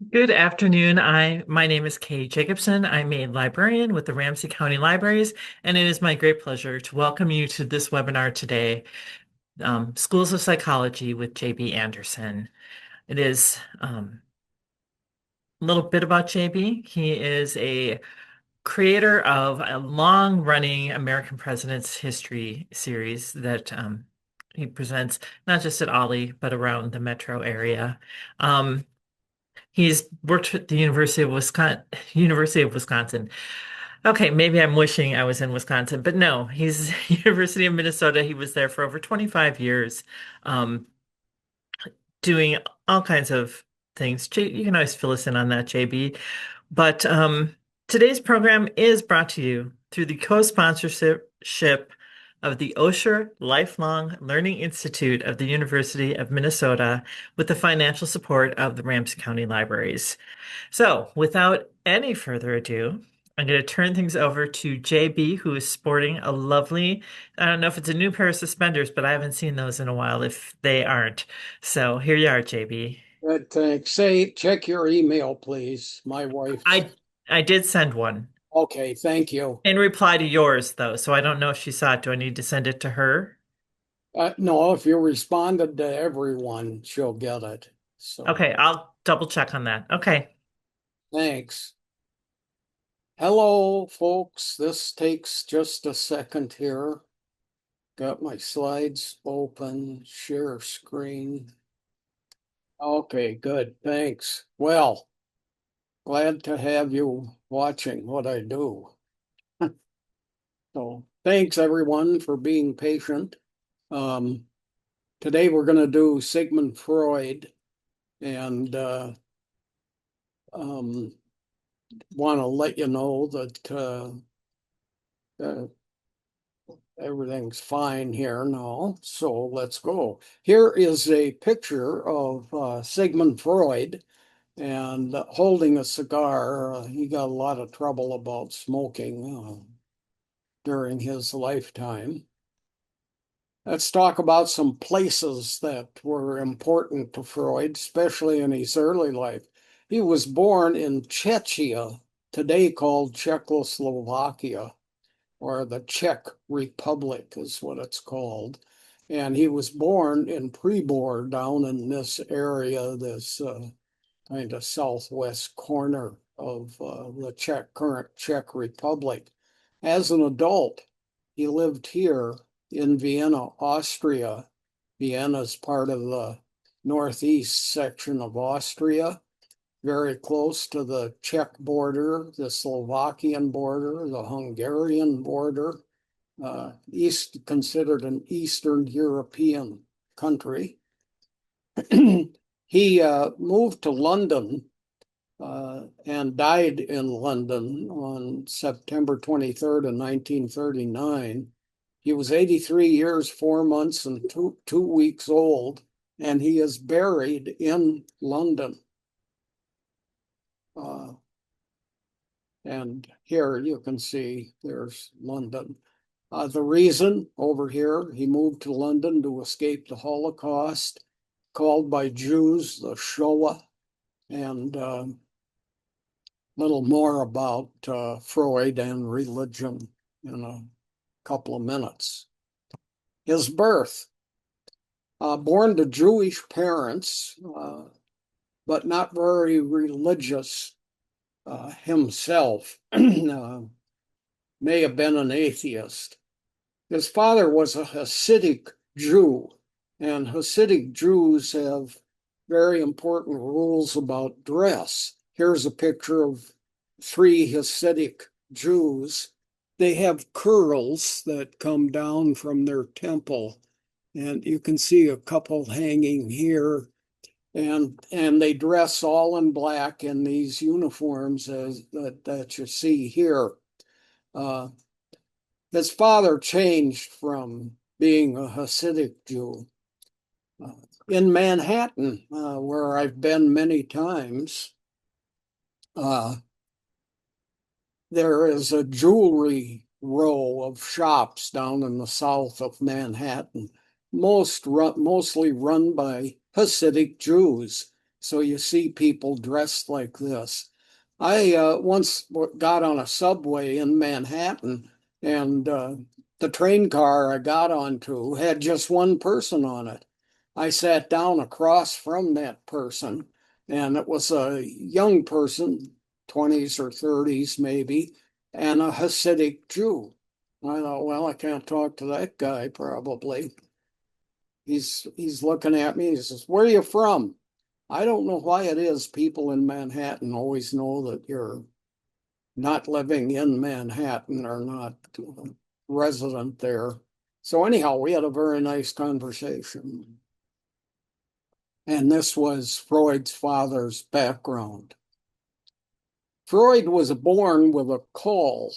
Good afternoon. My name is Kay Jacobson. I'm a librarian with the Ramsey County Libraries, and it is my great pleasure to welcome you to this webinar today, Schools of Psychology with JB Andersen. It is a little bit about JB. He is a creator of a long-running American President's History series that he presents not just at OLLI, but around the metro area. Um, He's worked at the University of Wisconsin. Okay, maybe I'm wishing I was in Wisconsin, but no, he's University of Minnesota. He was there for over 25 years, um, doing all kinds of things. You can always fill us in on that, JB. But today's program is brought to you through the co-sponsorship of the Osher Lifelong Learning Institute of the University of Minnesota with the financial support of the Ramsey County Libraries. So, without any further ado, I'm going to turn things over to JB, who is sporting a lovely, I don't know if it's a new pair of suspenders, but I haven't seen those in a while if they aren't. So, here you are, JB. Good, thanks. Say, check your email, please. My wife's. I I did send one Okay, thank you. in reply to yours, though, so I don't know if she saw it. Do I need to send it to her? No, if you responded to everyone, she'll get it. So, Okay, I'll double check on that. Okay. thanks. Hello, folks. This takes just a second here. Got my slides open, share screen. Okay, good. Thanks. Well, glad to have you watching what I do. So, thanks everyone for being patient. Um, Today we're going to do Sigmund Freud and um, want to let you know that uh, everything's fine here now. So let's go. Here is a picture of Sigmund Freud and holding a cigar. He got a lot of trouble about smoking during his lifetime. Let's talk about some places that were important to Freud, especially in his early life. He was born in Czechia, today called Czechoslovakia, or the Czech Republic is what it's called. And he was born in Pribor, down in this area, this kind of southwest corner of the current Czech Republic. As an adult, he lived here in Vienna, Austria. Vienna is part of the northeast section of Austria, very close to the Czech border, the Slovakian border, the Hungarian border, considered an Eastern European country. He moved to London and died in London on September 23rd of 1939. He was 83 years, 4 months, and two weeks old, and he is buried in London. And here you can see there's London. The reason over here, he moved to London to escape the Holocaust, called by Jews the Shoah, and little more about Freud and religion in a couple of minutes. His birth, born to Jewish parents, but not very religious himself, may have been an atheist. His father was a Hasidic Jew, and Hasidic Jews have very important rules about dress. Here's a picture of three Hasidic Jews. They have curls that come down from their temple, and you can see a couple hanging here. And they dress all in black in these uniforms that you see here. His father changed from being a Hasidic Jew. In Manhattan, where I've been many times, there is a jewelry row of shops down in the south of Manhattan, mostly run by Hasidic Jews. So you see people dressed like this. I once got on a subway in Manhattan, and the train car I got onto had just one person on it. I sat down across from that person, and it was a young person, 20s or 30s maybe, and a Hasidic Jew. I thought, well, I can't talk to that guy probably. He's looking at me. He says, "Where are you from?" I don't know why it is people in Manhattan always know that you're not living in Manhattan or not resident there. So anyhow, we had a very nice conversation. And this was Freud's father's background. Freud was born with a caul.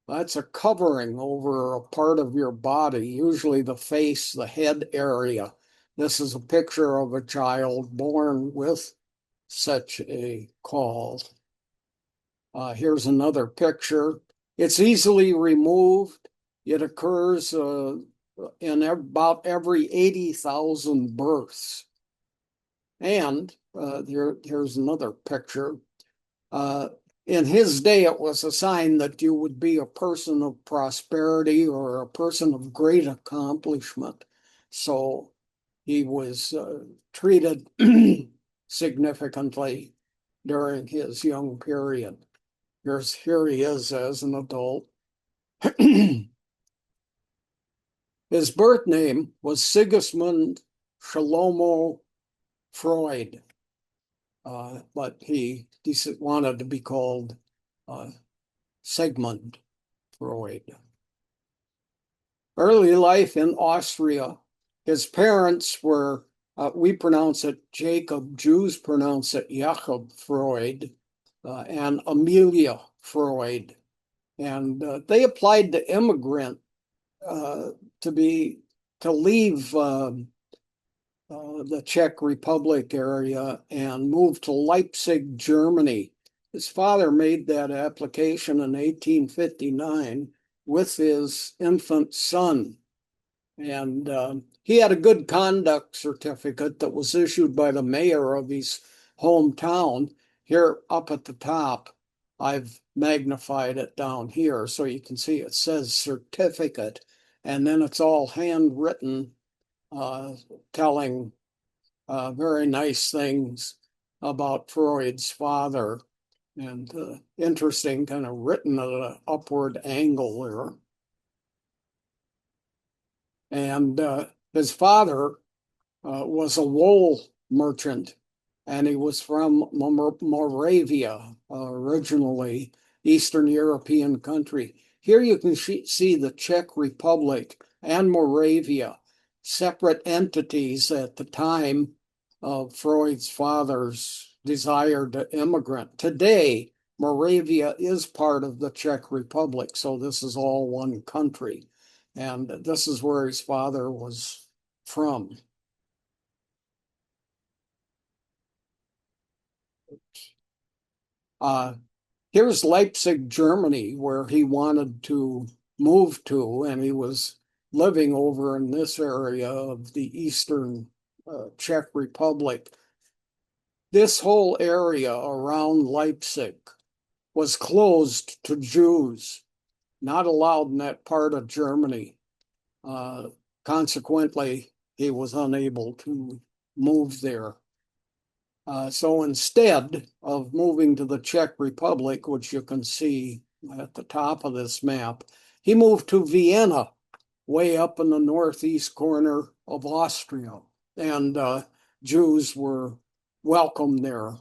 That's a covering over a part of your body, usually the face, the head area. This is a picture of a child born with such a caul. Here's another picture. It's easily removed. It occurs in about every 80,000 births. And here's another picture. Uh, in his day, it was a sign that you would be a person of prosperity or a person of great accomplishment. So he was treated significantly during his young period. Here he is as an adult. His birth name was Sigismund Shalomo Freud, but he wanted to be called uh, Sigmund Freud. Early life in Austria. His parents were, we pronounce it Jacob, Jews pronounce it Jacob Freud, and Amelia Freud. And they applied to immigrant uh, to be to leave the Czech Republic area and move to Leipzig, Germany. His father made that application in 1859 with his infant son. And he had a good conduct certificate that was issued by the mayor of his hometown. Here up at the top, I've magnified it down here so you can see it says certificate. And then it's all handwritten, telling very nice things about Freud's father. And interesting, kind of written at an upward angle there. And his father was a wool merchant, and he was from Moravia, originally Eastern European country. Here you can see the Czech Republic and Moravia, separate entities at the time of Freud's father's desire to immigrant. Today, Moravia is part of the Czech Republic, so this is all one country. And this is where his father was from. Uh, Here's Leipzig, Germany, where he wanted to move to, and he was living over in this area of the Eastern Czech Republic. This whole area around Leipzig was closed to Jews, not allowed in that part of Germany. Uh, Consequently, he was unable to move there. So instead of moving to the Czech Republic, which you can see at the top of this map, he moved to Vienna, way up in the northeast corner of Austria. And Jews were welcome there.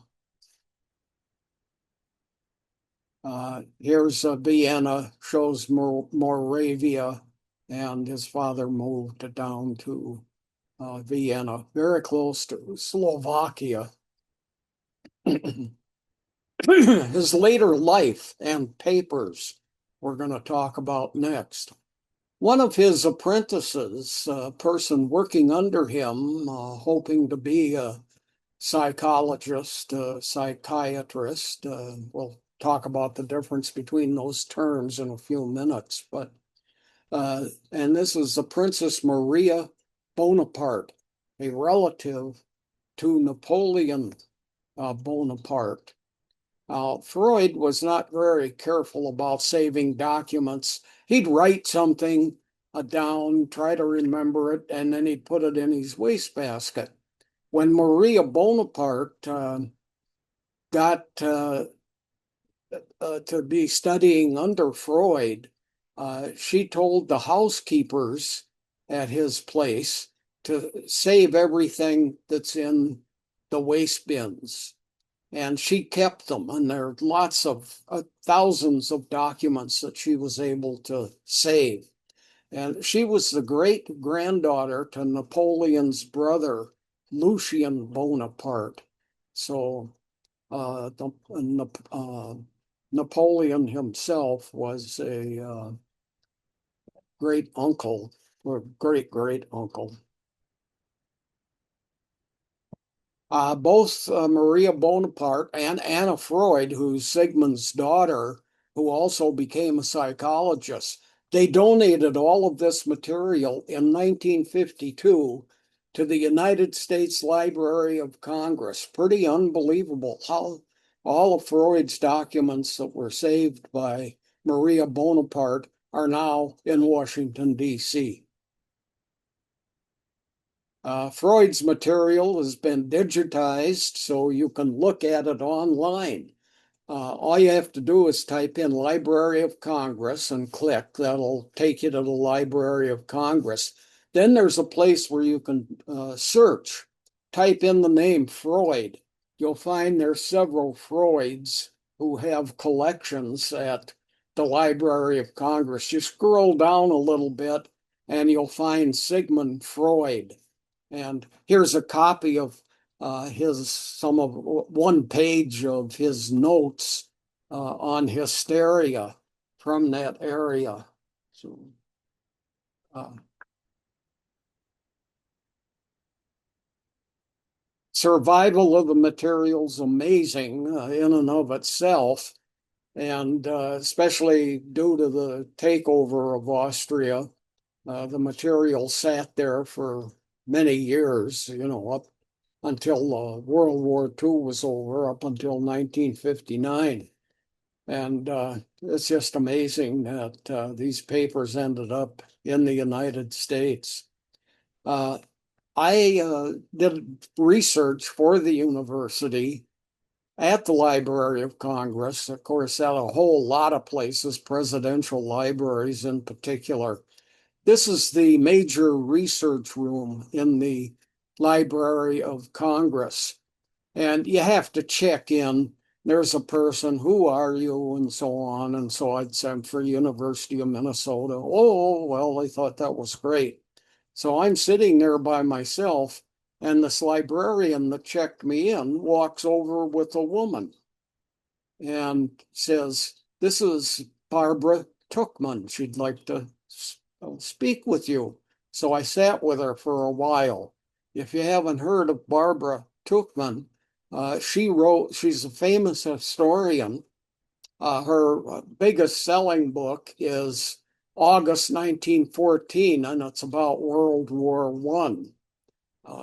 Here's Vienna, shows Moravia, and his father moved down to Vienna, very close to Slovakia. His later life and papers we're going to talk about next. One of his apprentices, a person working under him, hoping to be a psychologist, psychiatrist, we'll talk about the difference between those terms in a few minutes, but and this is the Princess Maria Bonaparte, a relative to Napoleon Bonaparte. Freud was not very careful about saving documents. He'd write something down, try to remember it, and then he'd put it in his wastebasket. When Maria Bonaparte got to be studying under Freud, she told the housekeepers at his place to save everything that's in the waste bins. And she kept them, and there are lots of thousands of documents that she was able to save. And she was the great granddaughter to Napoleon's brother, Lucien Bonaparte. So Napoleon himself was a great uncle or great great uncle. Both Maria Bonaparte and Anna Freud, who's Sigmund's daughter, who also became a psychologist, they donated all of this material in 1952 to the United States Library of Congress. Pretty unbelievable how all of Freud's documents that were saved by Maria Bonaparte are now in Washington, D.C. Freud's material has been digitized, so you can look at it online. All you have to do is type in Library of Congress and click. That'll take you to the Library of Congress. Then there's a place where you can search. Type in the name Freud. You'll find there's several Freuds who have collections at the Library of Congress. You scroll down a little bit and you'll find Sigmund Freud. And here's a copy of some of one page of his notes on hysteria from that area. So, uh, survival of the material's amazing in and of itself, and especially due to the takeover of Austria, the material sat there for many years, up until World War II was over, up until 1959. And it's just amazing that these papers ended up in the United States. Uh, I did research for the university at the Library of Congress, of course, at a whole lot of places, presidential libraries in particular. This is the major research room in the Library of Congress. And you have to check in. There's a person, who are you, and so on. And so I'd say I'm for University of Minnesota. Oh, well, they thought that was great. So I'm sitting there by myself, and this librarian that checked me in walks over with a woman and says, "This is Barbara Tuchman. She'd like to speak with you." So I sat with her for a while. If you haven't heard of Barbara Tuchman, she's a famous historian. Her biggest selling book is August 1914, and it's about World War One.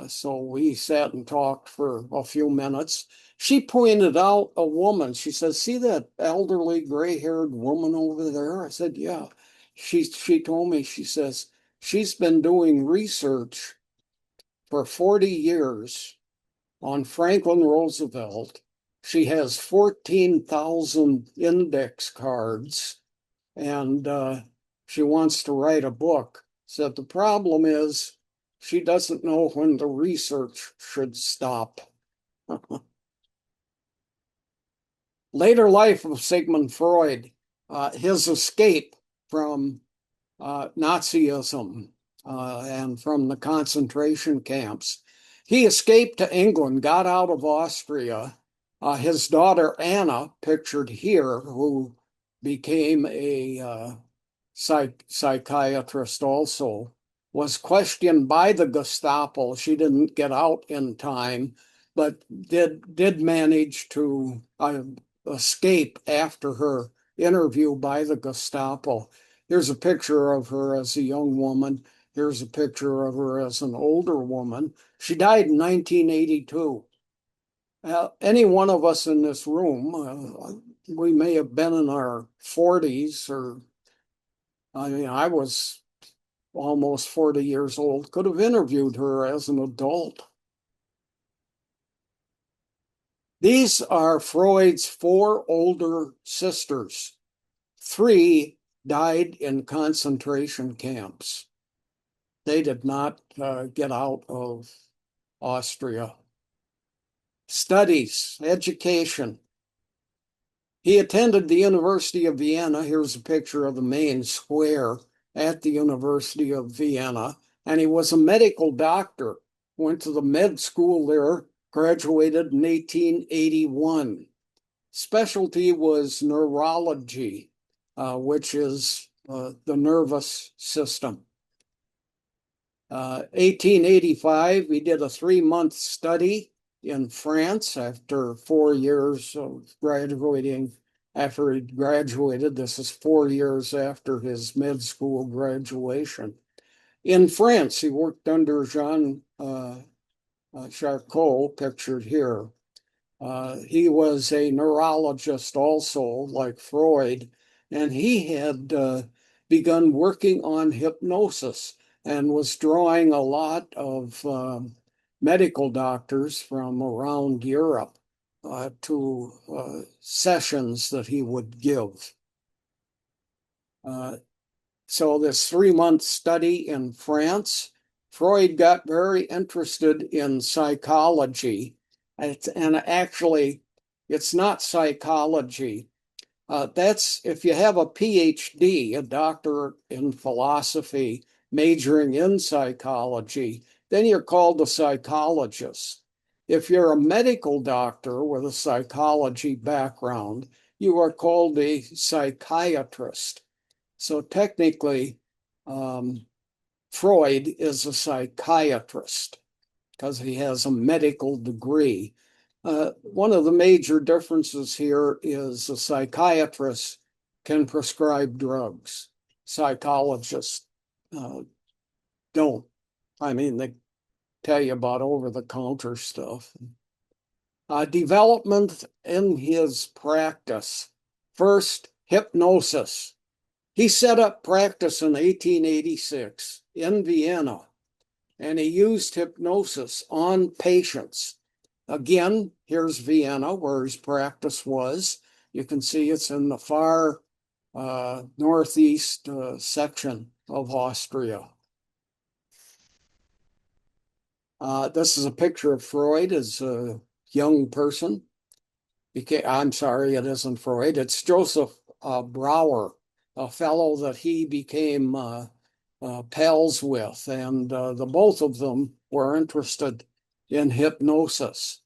So we sat and talked for a few minutes. She pointed out a woman. She says, "See that elderly gray-haired woman over there?" I said, "Yeah." She told me, she says, she's been doing research for 40 years on Franklin Roosevelt. She has 14,000 index cards, and she wants to write a book. Said the problem is she doesn't know when the research should stop. Later life of Sigmund Freud, his escape from Nazism and from the concentration camps. He escaped to England, got out of Austria. His daughter Anna, pictured here, who became a psychiatrist also, was questioned by the Gestapo. She didn't get out in time, but did manage to escape after her interview by the Gestapo. Here's a picture of her as a young woman. Here's a picture of her as an older woman. She died in 1982. Any one of us in this room, we may have been in our 40s, or I mean, I was almost 40 years old, could have interviewed her as an adult. These are Freud's four older sisters. Three died in concentration camps. They did not get out of Austria. Studies, education. He attended the University of Vienna. Here's a picture of the main square at the University of Vienna. And he was a medical doctor, went to the med school there, graduated in 1881. Specialty was neurology, which is the nervous system. 1885, he did a 3-month study in France after 4 years of graduating. After he graduated, this is 4 years after his med school graduation. In France, he worked under Jean Charcot, pictured here. He was a neurologist also, like Freud, and he had begun working on hypnosis and was drawing a lot of medical doctors from around Europe to sessions that he would give. So this 3-month study in France, Freud got very interested in psychology. And actually, it's not psychology. That's if you have a PhD, a doctorate in philosophy, majoring in psychology, then you're called a psychologist. If you're a medical doctor with a psychology background, you are called a psychiatrist. So technically, Freud is a psychiatrist because he has a medical degree. One of the major differences here is a psychiatrist can prescribe drugs. Psychologists don't. I mean, they tell you about over-the-counter stuff. Development in his practice. First, hypnosis. He set up practice in 1886 in Vienna, and he used hypnosis on patients. Again, here's Vienna, where his practice was. You can see it's in the far northeast section of Austria. This is a picture of Freud as a young person. I'm sorry, it isn't Freud. It's Joseph Brauer, a fellow that he became pals with, and the both of them were interested in hypnosis.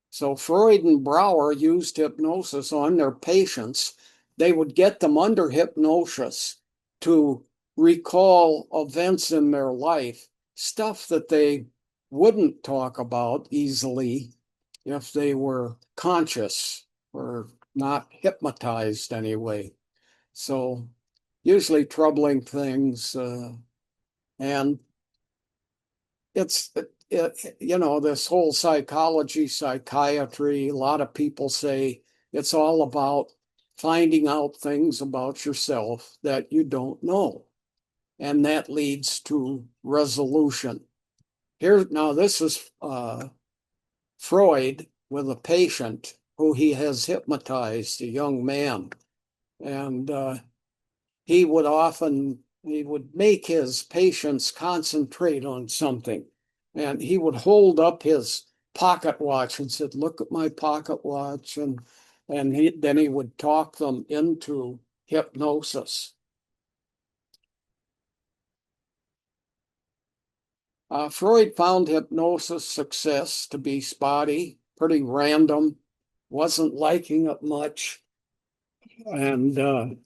So Freud and Brauer used hypnosis on their patients. They would get them under hypnosis to recall events in their life, stuff that they wouldn't talk about easily if they were conscious or not hypnotized anyway. So usually troubling things, and it's this whole psychology, psychiatry, a lot of people say it's all about finding out things about yourself that you don't know, and that leads to resolution. Now this is Freud with a patient who he has hypnotized, a young man, and he would make his patients concentrate on something. And he would hold up his pocket watch and said, "Look at my pocket watch." And then he would talk them into hypnosis. Freud found hypnosis success to be spotty, pretty random, wasn't liking it much. And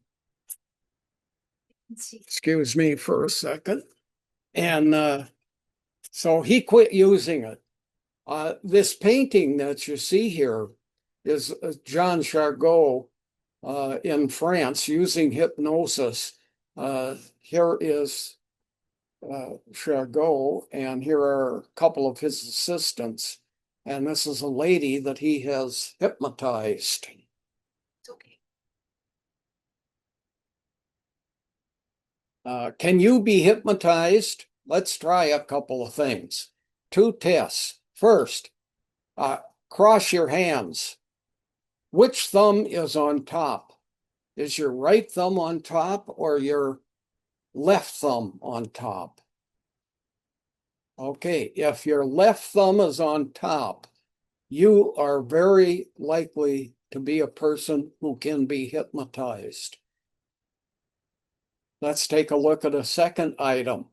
excuse me for a second. And so he quit using it. This painting that you see here is Jean Charcot in France using hypnosis. Here is Charcot, and here are a couple of his assistants. And this is a lady that he has hypnotized. It's okay. Can you be hypnotized? Let's try a couple of things. Two tests. First, cross your hands. Which thumb is on top? Is your right thumb on top or your left thumb on top? Okay, if your left thumb is on top, you are very likely to be a person who can be hypnotized. Let's take a look at a second item.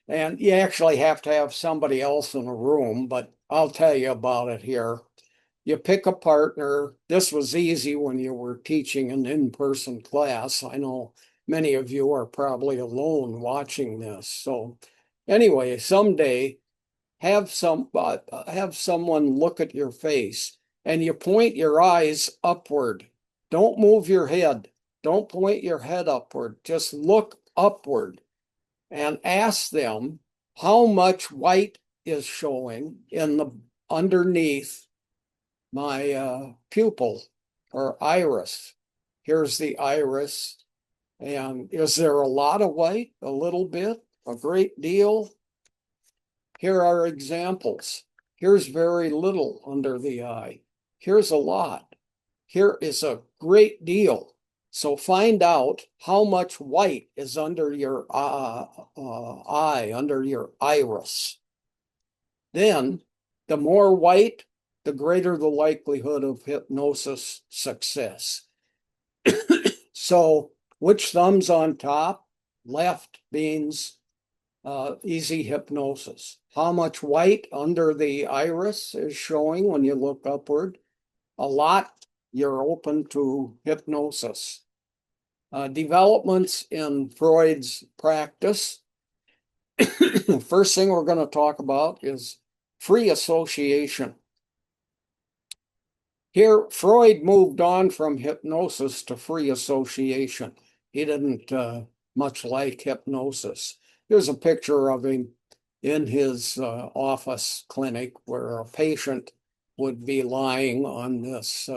And you actually have to have somebody else in the room, but I'll tell you about it here. You pick a partner. This was easy when you were teaching an in-person class. I know many of you are probably alone watching this. So anyway, someday have someone look at your face and you point your eyes upward. Don't move your head. Don't point your head upward. Just look upward and ask them how much white is showing in the underneath my pupil or iris. Here's the iris. And is there a lot of white? A little bit? A great deal? Here are examples. Here's very little under the eye. Here's a lot. Here is a great deal. So find out how much white is under your eye, under your iris. Then, the more white, the greater the likelihood of hypnosis success. So, which thumb's on top? Left means easy hypnosis. How much white under the iris is showing when you look upward? A lot, you're open to hypnosis. Developments in Freud's practice. First thing we're going to talk about is free association. Here, Freud moved on from hypnosis to free association. He didn't much like hypnosis. Here's a picture of him in his office clinic where a patient would be lying on this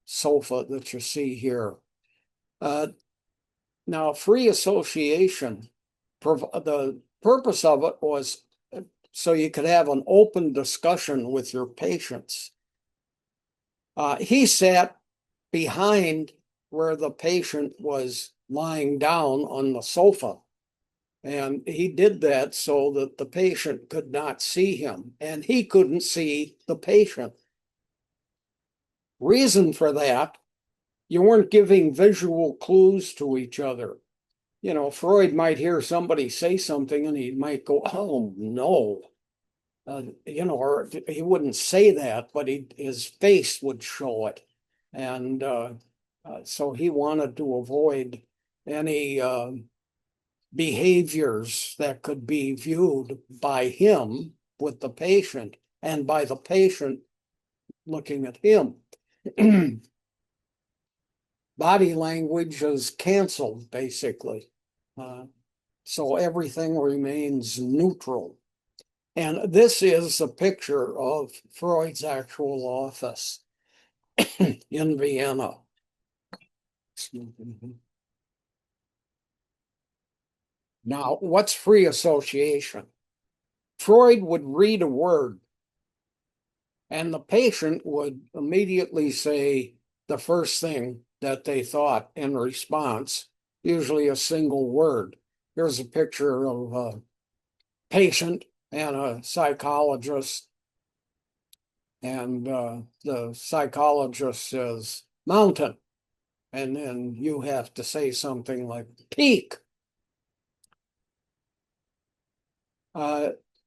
sofa that you see here. Now, free association, the purpose of it was so you could have an open discussion with your patients. He sat behind where the patient was lying down on the sofa. And he did that so that the patient could not see him, and he couldn't see the patient. Reason for that, you weren't giving visual clues to each other. You know, Freud might hear somebody say something and he might go, oh no. Or he wouldn't say that, but his face would show it. And so he wanted to avoid any behaviors that could be viewed by him with the patient and by the patient looking at him. Body language is canceled, basically. So everything remains neutral. And this is a picture of Freud's actual office in Vienna. Now, what's free association? Freud would read a word, and the patient would immediately say the first thing that they thought in response, usually a single word. Here's a picture of a patient and a psychologist. And the psychologist says, mountain. And then you have to say something like peak.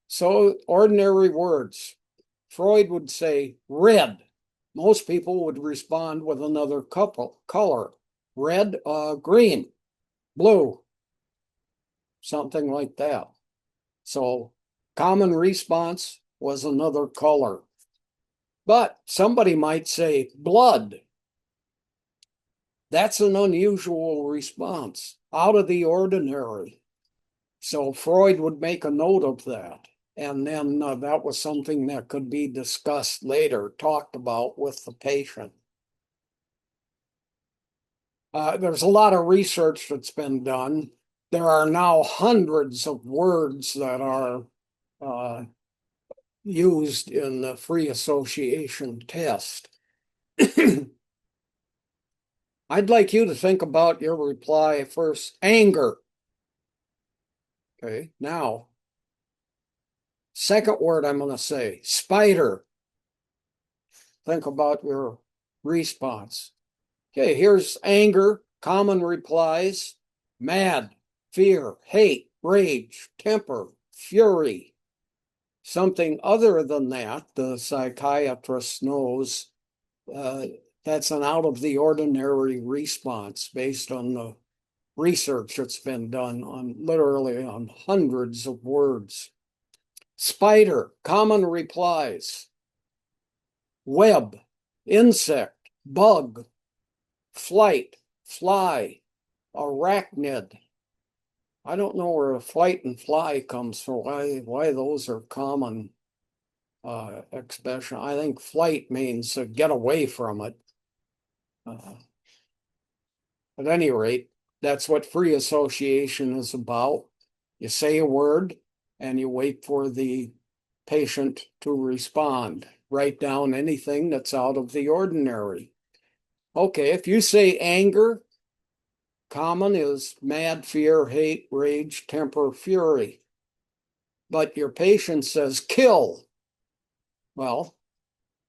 So ordinary words. Freud would say red. Most people would respond with another color. Red, green, blue, something like that. So common response was another color. But somebody might say blood. That's an unusual response, out of the ordinary. So Freud would make a note of that. And then that was something that could be discussed later, talked about with the patient. There's a lot of research that's been done. There are now hundreds of words that are uh, used in the free association test. I'd like you to think about your reply first. Anger. Okay, now, second word I'm going to say, spider. Think about your response. Okay, here's anger, common replies, mad, fear, hate, rage, temper, fury. Something other than that, the psychiatrist knows that's an out of the ordinary response based on the research that's been done on literally on hundreds of words. Spider, common replies, web, insect, bug, flight, fly, arachnid. I don't know where flight and fly comes from, why those are common expression. I think flight means get away from it. At any rate, that's what free association is about. You say a word and you wait for the patient to respond. Write down anything that's out of the ordinary. Okay, if you say anger, common is mad, fear, hate, rage, temper, fury. But your patient says kill. Well,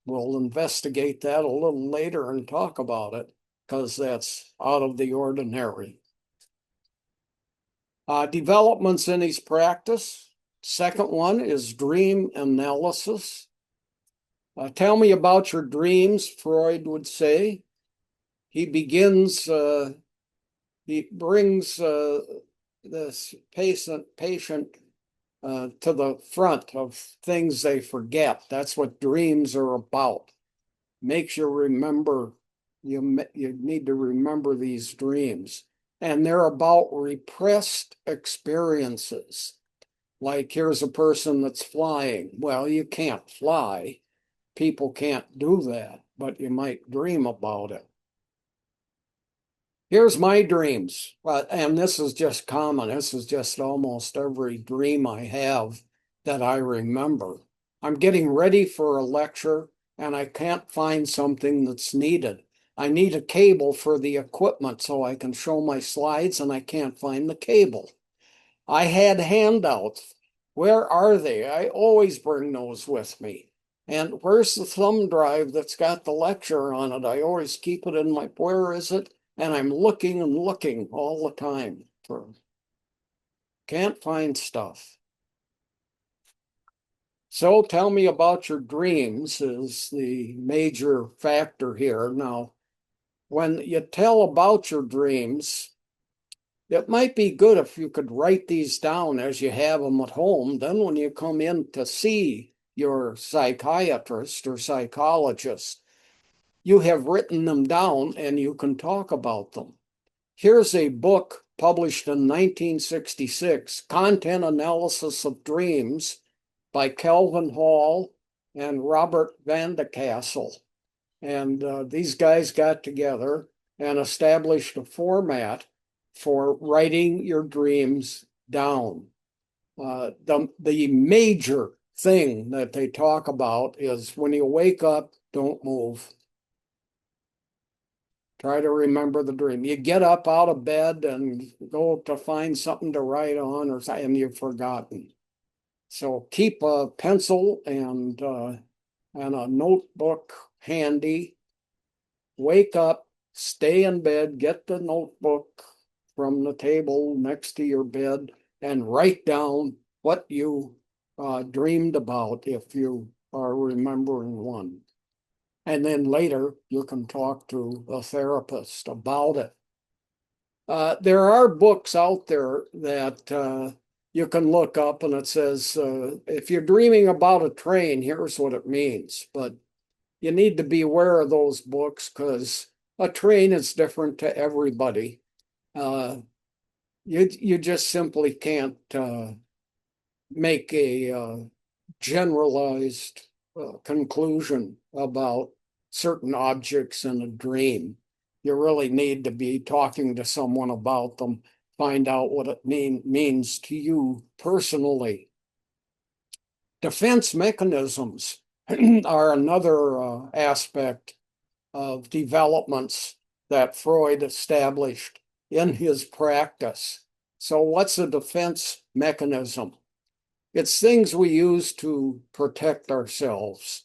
we'll investigate that a little later and talk about it because that's out of the ordinary. Developments in his practice. Second one is dream analysis. Tell me about your dreams, Freud would say. He begins, he brings this patient to the front of things they forget. That's what dreams are about. Makes you remember, you need to remember these dreams. And they're about repressed experiences. Like here's a person that's flying. Well, you can't fly. People can't do that, but you might dream about it. Here's my dreams, and this is just common. This is just almost every dream I have that I remember. I'm getting ready for a lecture and I can't find something that's needed. I need a cable for the equipment so I can show my slides and I can't find the cable. I had handouts. Where are they? I always bring those with me. And where's the thumb drive that's got the lecture on it? I always keep it in my, where is it? And I'm looking and looking all the time for, can't find stuff. So tell me about your dreams is the major factor here. Now, when you tell about your dreams, it might be good if you could write these down as you have them at home. Then when you come in to see your psychiatrist or psychologist, you have written them down and you can talk about them. Here's a book published in 1966, Content Analysis of Dreams by Calvin Hall and Robert Van de Castle. And these guys got together and established a format for writing your dreams down. The major thing that they talk about is when you wake up, don't move. Try to remember the dream. You get up out of bed and go to find something to write on, or and you've forgotten. So keep a pencil and a notebook handy. Wake up, stay in bed, get the notebook from the table next to your bed, and write down what you dreamed about if you are remembering one. And then later you can talk to a therapist about it. There are books out there that you can look up and it says, if you're dreaming about a train, here's what it means. But you need to be aware of those books because a train is different to everybody. You just simply can't make a generalized conclusion about certain objects in a dream. You really need to be talking to someone about them, find out what it means to you personally. Defense mechanisms are another aspect of developments that Freud established in his practice. So, what's a defense mechanism? It's things we use to protect ourselves,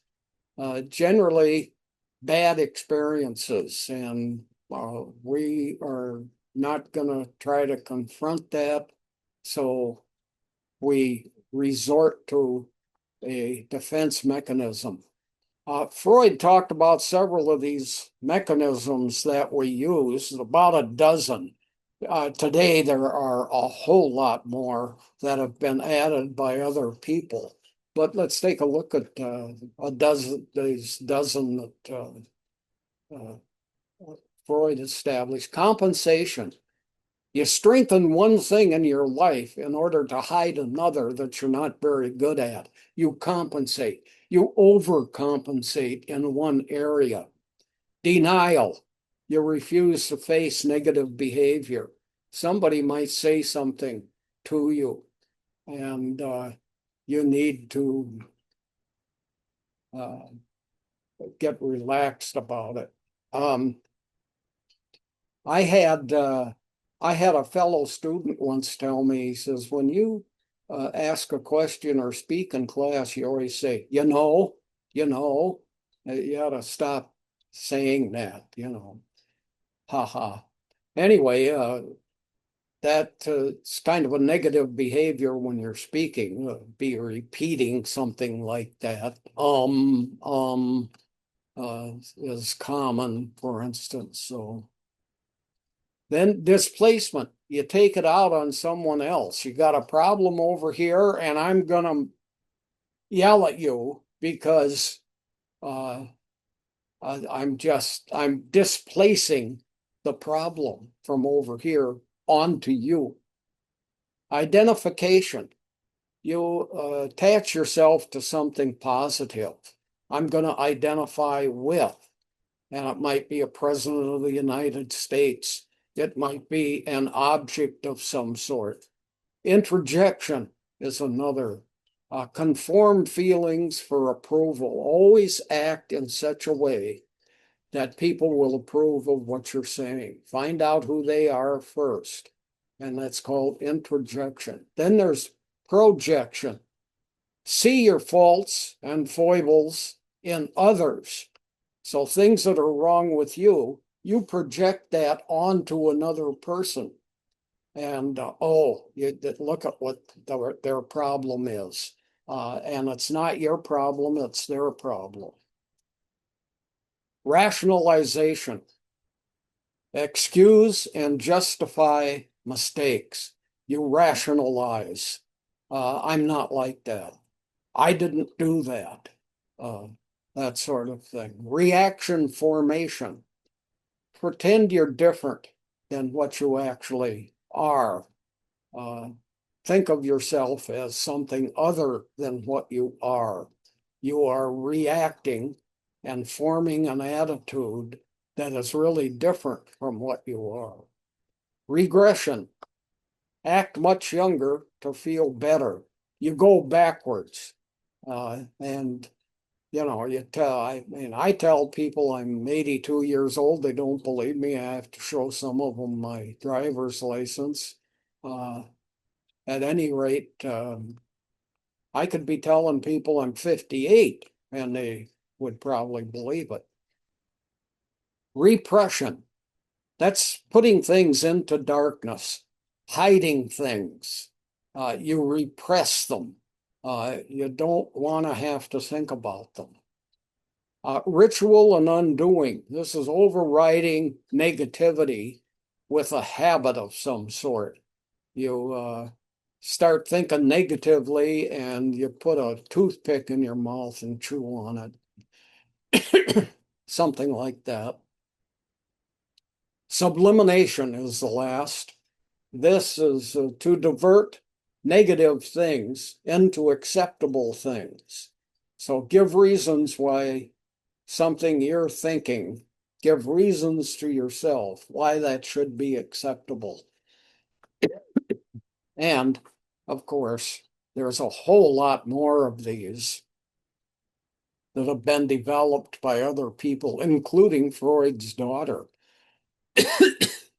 generally bad experiences, and we are not going to try to confront that. So, we resort to a defense mechanism. Freud talked about several of these mechanisms that we use, about a dozen. Today, there are a whole lot more that have been added by other people. But let's take a look at these dozen that Freud established. Compensation. You strengthen one thing in your life in order to hide another that you're not very good at. You compensate. You overcompensate in one area. Denial. You refuse to face negative behavior. Somebody might say something to you, and you need to uh, get relaxed about it. I had I had a fellow student once tell me, he says, when you ask a question or speak in class, you always say, you know, you ought to stop saying that, ha ha. Anyway, that's kind of a negative behavior when you're speaking, be repeating something like that. Is common, for instance. So then displacement, you take it out on someone else. You got a problem over here, and I'm going to yell at you because uh, I'm displacing the problem from over here onto you. Identification, you attach yourself to something positive. I'm going to identify with, and it might be a president of the United States. It might be an object of some sort. Introjection is another. Conform feelings for approval. Always act in such a way that people will approve of what you're saying. Find out who they are first, and that's called introjection. Then there's projection. See your faults and foibles in others. So things that are wrong with you, you project that onto another person. And you look at what their problem is. And it's not your problem, it's their problem. Rationalization. Excuse and justify mistakes. You rationalize. I'm not like that. I didn't do that. That sort of thing. Reaction formation. Pretend you're different than what you actually are. Uh, think of yourself as something other than what you are. You are reacting and forming an attitude that is really different from what you are. Regression. Act much younger to feel better. You go backwards. And I tell people I'm 82 years old. They don't believe me. I have to show some of them my driver's license. At any rate, I could be telling people I'm 58 and they would probably believe it. Repression. That's putting things into darkness, hiding things. You repress them. You don't want to have to think about them. Ritual and undoing. This is overriding negativity with a habit of some sort. You start thinking negatively and you put a toothpick in your mouth and chew on it. Something like that. Sublimation is the last. This is to divert negative things into acceptable things. So give reasons why something you're thinking, give reasons to yourself why that should be acceptable. And of course, there's a whole lot more of these that have been developed by other people, including Freud's daughter.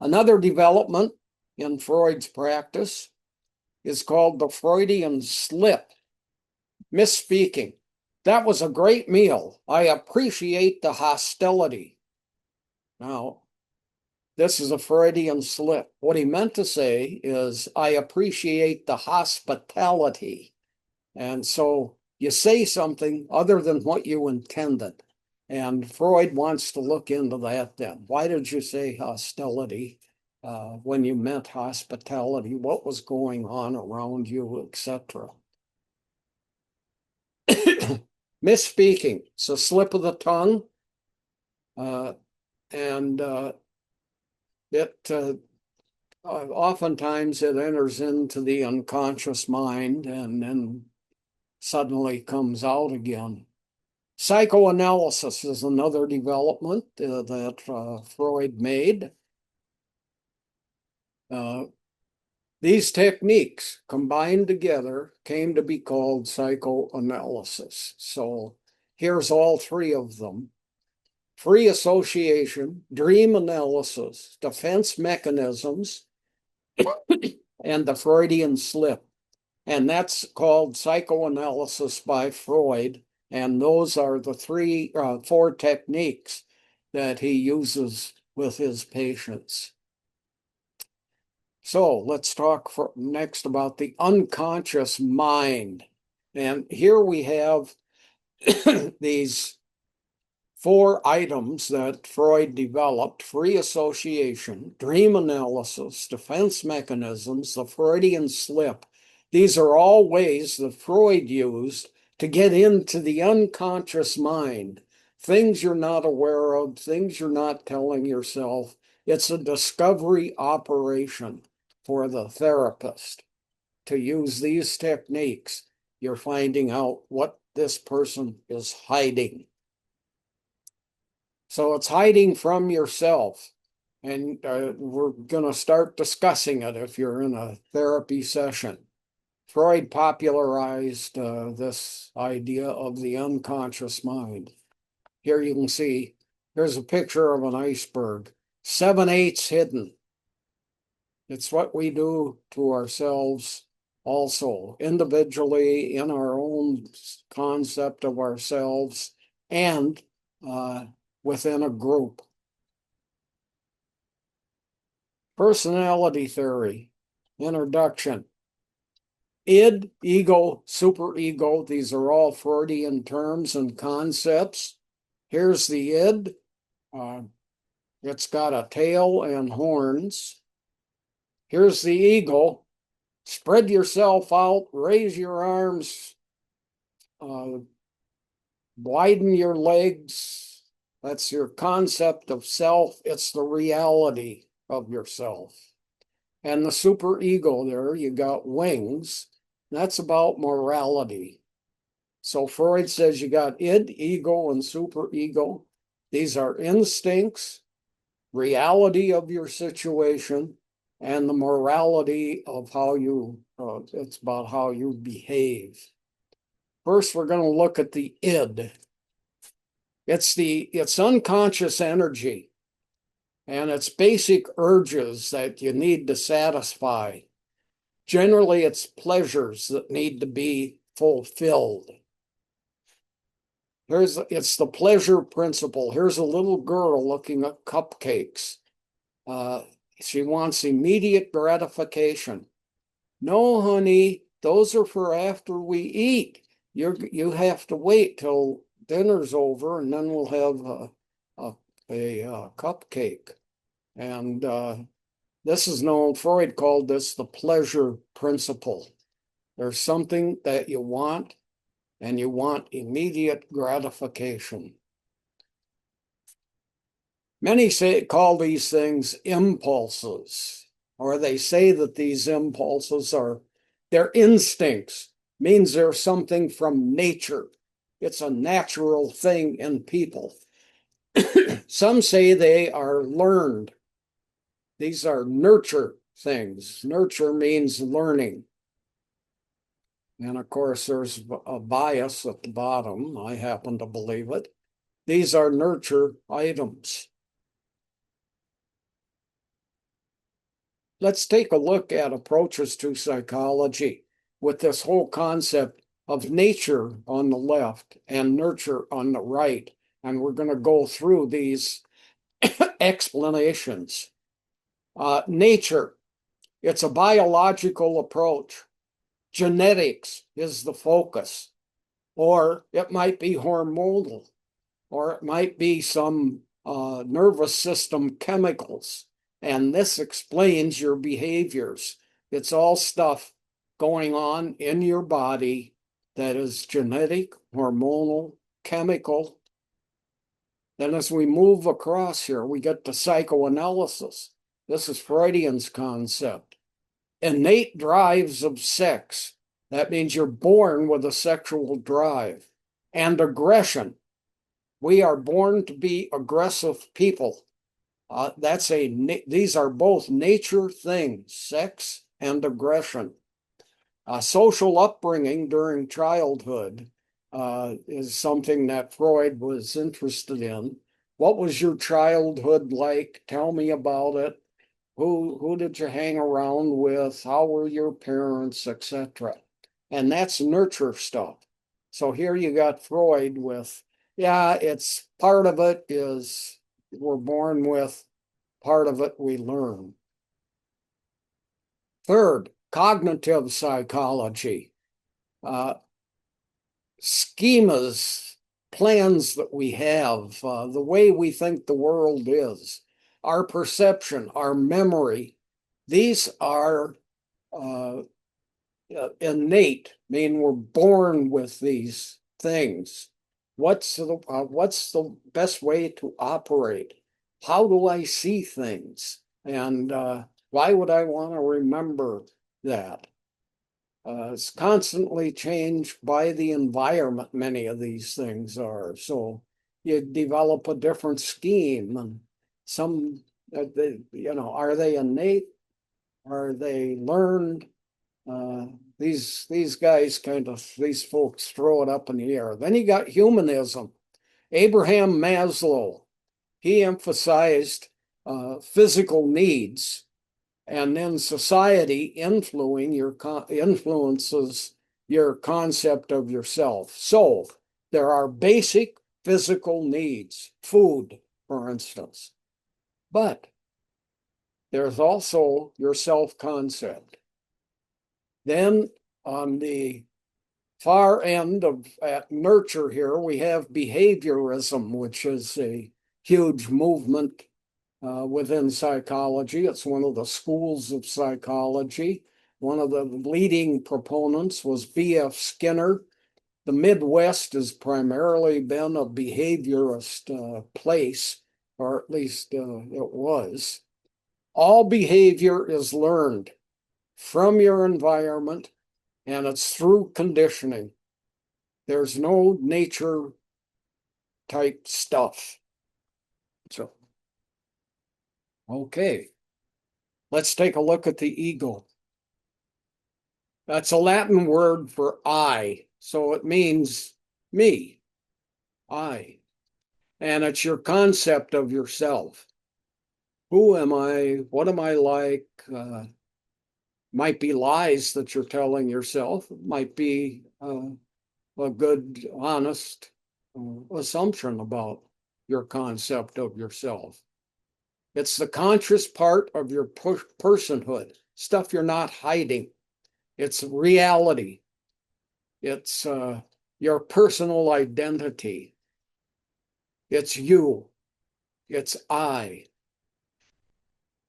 Another development in Freud's practice is called the Freudian slip, misspeaking. That was a great meal. I appreciate the hostility. Now, this is a Freudian slip. What he meant to say is, I appreciate the hospitality. And so you say something other than what you intended. And Freud wants to look into that then. Why did you say hostility when you meant hospitality? What was going on around you, etc.? Misspeaking, it's a slip of the tongue. And it oftentimes it enters into the unconscious mind and then suddenly comes out again. Psychoanalysis is another development that Freud made. These techniques combined together came to be called psychoanalysis. So here's all three of them. Free association, dream analysis, defense mechanisms, and the Freudian slip. And that's called psychoanalysis by Freud. And those are the four techniques that he uses with his patients. So let's talk next about the unconscious mind. And here we have these four items that Freud developed: free association, dream analysis, defense mechanisms, the Freudian slip. These are all ways that Freud used to get into the unconscious mind, things you're not aware of, things you're not telling yourself. It's a discovery operation for the therapist to use these techniques. You're finding out what this person is hiding. So it's hiding from yourself. And we're going to start discussing it if you're in a therapy session. Freud popularized this idea of the unconscious mind. Here you can see, here's a picture of an iceberg, 7/8 hidden. It's what we do to ourselves also, individually, in our own concept of ourselves, and within a group. Personality theory, introduction. Id, ego, superego, these are all Freudian terms and concepts. Here's the id. It's got a tail and horns. Here's the ego. Spread yourself out, raise your arms, widen your legs. That's your concept of self. It's the reality of yourself. And the superego there, you got wings. That's about morality. So Freud says you got id, ego, and superego. These are instincts, reality of your situation, and the morality of how you, it's about how you behave. First, we're going to look at the id. It's unconscious energy, and it's basic urges that you need to satisfy. Generally, it's pleasures that need to be fulfilled. It's the pleasure principle. Here's a little girl looking at cupcakes. She wants immediate gratification. No, honey, those are for after we eat. You have to wait till dinner's over, and then we'll have a cupcake. And this is known, Freud called this the pleasure principle. There's something that you want, and you want immediate gratification. Many call these things impulses, or they say that these impulses are They're instincts, means they're something from nature. It's a natural thing in people. Some say they are learned. These are nurture things. Nurture means learning. And of course, there's a bias at the bottom. I happen to believe it. These are nurture items. Let's take a look at approaches to psychology with this whole concept of nature on the left and nurture on the right. And we're going to go through these explanations. Nature, it's a biological approach. Genetics is the focus, or it might be hormonal, or it might be some nervous system chemicals. And this explains your behaviors. It's all stuff going on in your body that is genetic, hormonal, chemical. Then as we move across here, we get to psychoanalysis. This is Freudian's concept. Innate drives of sex. That means you're born with a sexual drive. And aggression. We are born to be aggressive people. These are both nature things, sex and aggression. Social upbringing during childhood is something that Freud was interested in. What was your childhood like? Tell me about it. Who did you hang around with? How were your parents, etc.? And that's nurture stuff. So here you got Freud with, yeah, it's part of it is we're born with, part of it we learn. Third, cognitive psychology. Schemas, plans that we have, the way we think the world is, our perception, our memory, these are innate, mean we're born with these things. What's the best way to operate? How do I see things? And why would I want to remember that? It's constantly changed by the environment, many of these things are. So you develop a different scheme, and some, are they innate? Are they learned? These guys these folks throw it up in the air. Then you got humanism. Abraham Maslow, he emphasized physical needs, and then society influences your concept of yourself. So there are basic physical needs, food, for instance, but there's also your self-concept. Then on the far end of at nurture here, we have behaviorism, which is a huge movement within psychology. It's one of the schools of psychology. One of the leading proponents was B.F. Skinner. The Midwest has primarily been a behaviorist place, or at least it was. All behavior is learned from your environment, and it's through conditioning. There's no nature type stuff. So, okay, let's take a look at the ego. That's a Latin word for I, so it means me, I, and it's your concept of yourself. Who am I? What am I like? Might be lies that you're telling yourself. It might be a good, honest assumption about your concept of yourself. It's the conscious part of your personhood, stuff you're not hiding. It's reality. It's your personal identity. It's you. It's I.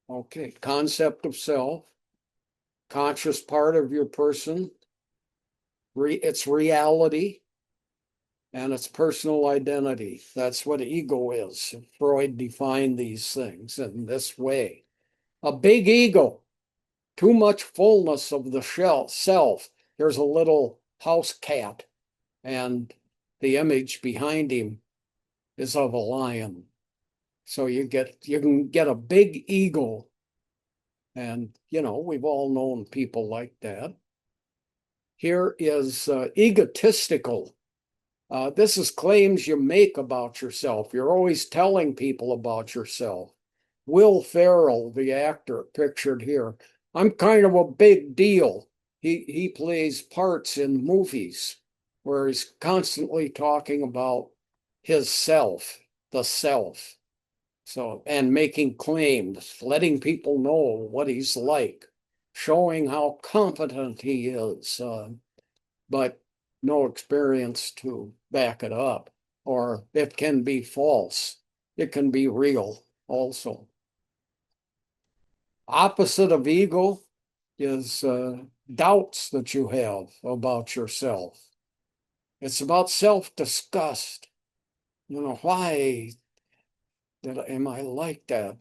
Okay, concept of self, conscious part of your person, it's reality, and it's personal identity. That's what ego is. Freud defined these things in this way. A big ego. Too much fullness of the shell self. Here's a little house cat, and the image behind him is of a lion. So you can get a big ego. And, we've all known people like that. Here is egotistical. This is claims you make about yourself. You're always telling people about yourself. Will Ferrell, the actor pictured here, I'm kind of a big deal. He plays parts in movies where he's constantly talking about his self, the self. So, and making claims, letting people know what he's like, showing how competent he is, but no experience to back it up. Or it can be false, it can be real also. Opposite of ego is doubts that you have about yourself. It's about self-disgust. Why am I like that?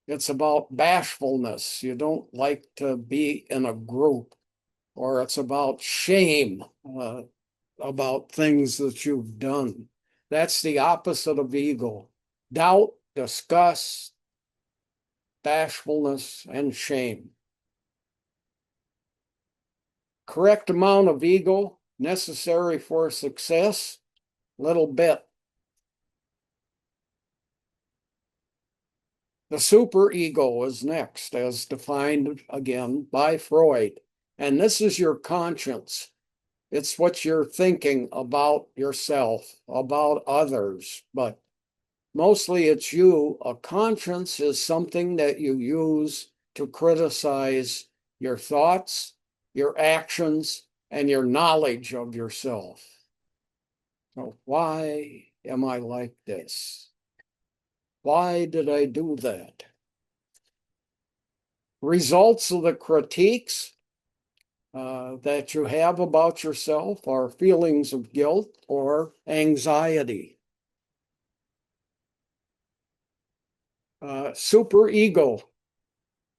It's about bashfulness. You don't like to be in a group, or it's about shame about things that you've done. That's the opposite of ego. Doubt, disgust, bashfulness, and shame. Correct amount of ego necessary for success, little bit. The superego is next, as defined again by Freud. And this is your conscience. It's what you're thinking about yourself, about others, but mostly it's you. A conscience is something that you use to criticize your thoughts, your actions, and your knowledge of yourself. So why am I like this? Why did I do that? Results of the critiques that you have about yourself are feelings of guilt or anxiety. Superego.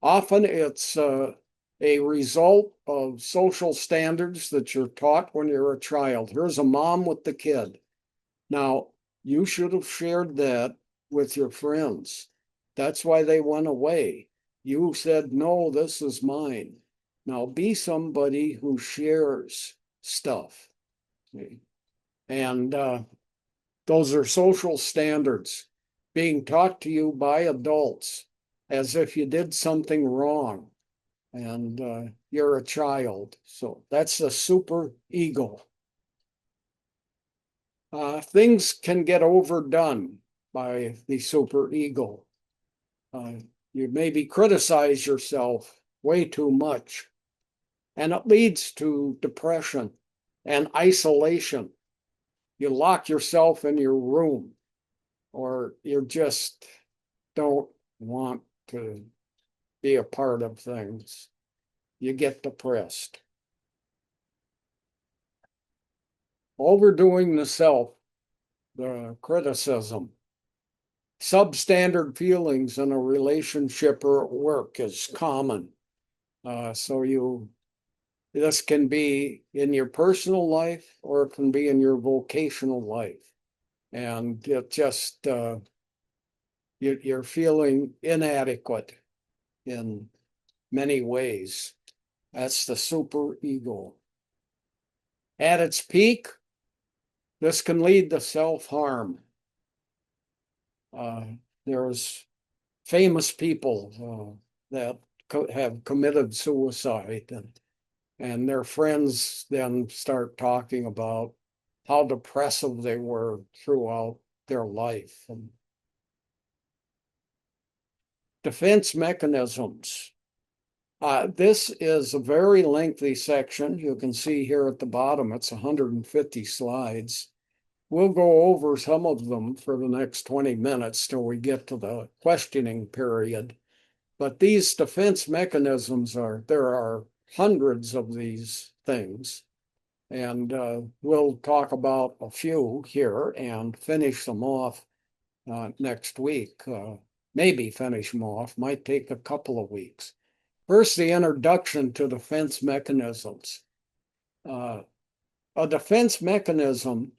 Often it's a result of social standards that you're taught when you're a child. Here's a mom with the kid. Now, you should have shared that with your friends. That's why they went away. You said, no, this is mine. Now, be somebody who shares stuff. And those are social standards being taught to you by adults as if you did something wrong and you're a child. So that's the super ego. Things can get overdone by the super ego. You maybe criticize yourself way too much, and it leads to depression and isolation. You lock yourself in your room, or you just don't want to be a part of things. You get depressed. Overdoing the self, the criticism, substandard feelings in a relationship or at work is common. This can be in your personal life or it can be in your vocational life. And it just, you're feeling inadequate in many ways. That's the super ego. At its peak, this can lead to self-harm. There's famous people that have committed suicide, and their friends then start talking about how depressive they were throughout their life. And defense mechanisms. This is a very lengthy section. You can see here at the bottom, it's 150 slides. We'll go over some of them for the next 20 minutes till we get to the questioning period. But these defense mechanisms there are hundreds of these things. And we'll talk about a few here and finish them off next week. Maybe finish them off, might take a couple of weeks. First, the introduction to defense mechanisms. Uh, a defense mechanism